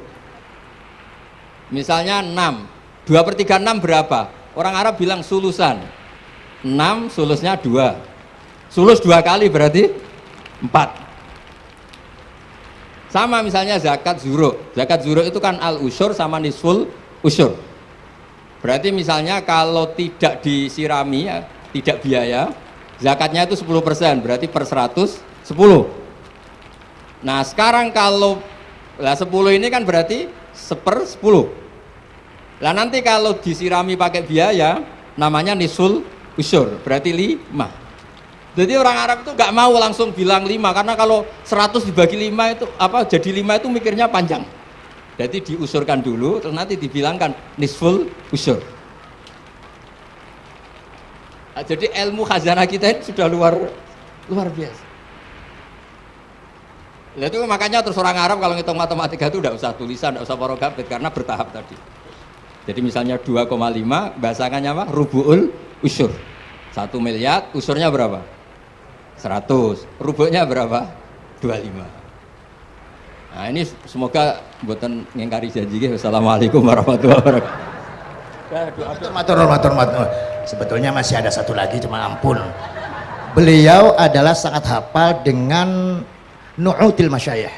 Misalnya 6, 2/3 6 berapa? Orang Arab bilang sulusan. 6 sulusnya 2. Sulus 2 kali berarti 4. Sama misalnya zakat zuro. Zakat zuro itu kan al usur sama nisful usur. Berarti misalnya kalau tidak disirami ya, tidak biaya, zakatnya itu 10%, berarti per 100 10. Nah sekarang kalau 10 ini kan berarti 1/10. Lah nanti kalau disirami pakai biaya namanya nisul usur, berarti 5. Jadi orang Arab itu nggak mau langsung bilang 5 karena kalau 100 dibagi 5 itu jadi 5 itu mikirnya panjang. Jadi diusurkan dulu terus nanti dibilangkan nisful usur. Nah, jadi ilmu khazanah kita ini sudah luar biasa. Nah, itu makanya terus orang Arab kalau ngitung matematika itu tidak usah tulisan, tidak usah porogapit karena bertahap tadi. Jadi misalnya 2,5 bahasannya apa? Rubu'ul usur. 1 miliar usurnya berapa? 100. Rubuknya berapa? 25. Nah ini semoga buatan ngingkari janji. Wassalamualaikum warahmatullahi wabarakatuh. Matur. Sebetulnya masih ada satu lagi, cuma ampun. Beliau adalah sangat hafal dengan Nu'util Masyayikh.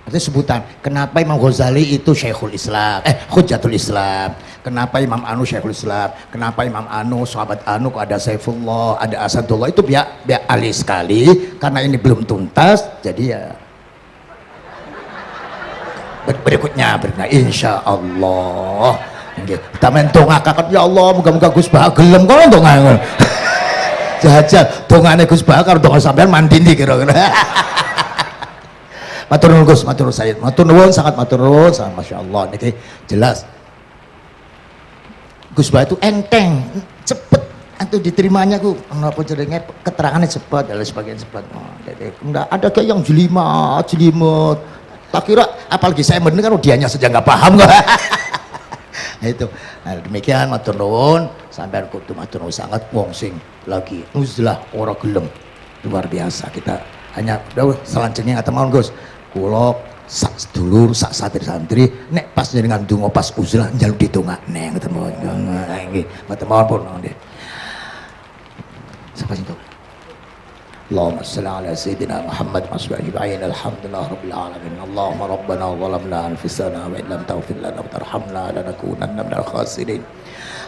Artinya sebutan. Kenapa Imam Ghazali itu Syekhul Islam? Hujjatul Islam. Kenapa Imam Anu Syekhul Islam? Kenapa Imam Anu, sahabat Anu, kok ada Saifullah, ada Asadullah? Itu biar alih sekali. Karena ini belum tuntas, jadi ya berikutnya insya Allah. Kita mentong akak ya Allah, moga-moga Gus Bah gelem kok ndonga. Jajal dongane Gus Bah karo donga sampean mandindi kira-kira. Matur nuwun Gus, matur Sayyid, matur nuwun, sangat matur nuwun, sangat Masya Allah. Niki jelas Gus Bah itu enteng, cepet itu diterimanya ku, apa jenenge keterangannya cepat dan sebagainya cepat. Jadi enggak ada kayak yang jelimet. Tak kira apalagi saya mendengar dianya saja nggak paham kok. Nah itu. Nah demikian matur nuwun, sampean kudu matur nuwun sangat wong sing lagi uzlah ora gelem. Luar biasa kita hanya dawuh selanjutnya kata mawon Gus. Kula sak sedulur sak santri-santri nek pas jenengan donga pas uzlah njaluk ditongakne ngoten mawon. Nggih, ngoten mawon pun nggih. Sapa sing اللهم صل على سيدنا محمد وعلى أجمعين الحمد لله رب العالمين اللهم ربنا ظلمنا أنفسنا وإن لم تغفر لنا وترحمنا لنكونن من الخاسرين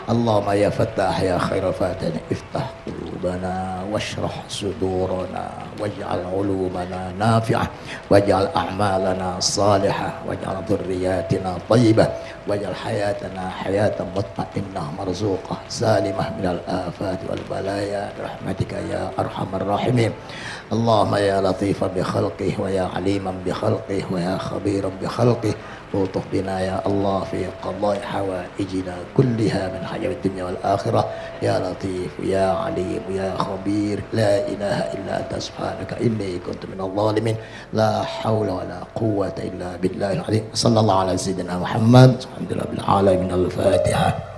اللهم يا فتاح يا خير فاتح افتح قلوبنا واشرح صدورنا واجعل علومنا نافعة واجعل أعمالنا صالحة واجعل ذرياتنا طيبة واجعل حياتنا حياة مطمئنة مرزوقة سالمة من الآفات والبلايا برحمتك يا أرحم الراحمين اللهم يا لطيفا بخلقه ويا عليما بخلقه ويا خبيرا بخلقه وطف بنا يا الله في قضاء حوائجنا كلها من حياة الدنيا والآخرة يا لطيف يا عليم يا خبير لا إله إلا أنت سبحانك إني كنت من الظالمين لا حول ولا قوة إلا بالله العظيم صلى الله على سيدنا محمد الحمد لله بالعالمين الفاتحة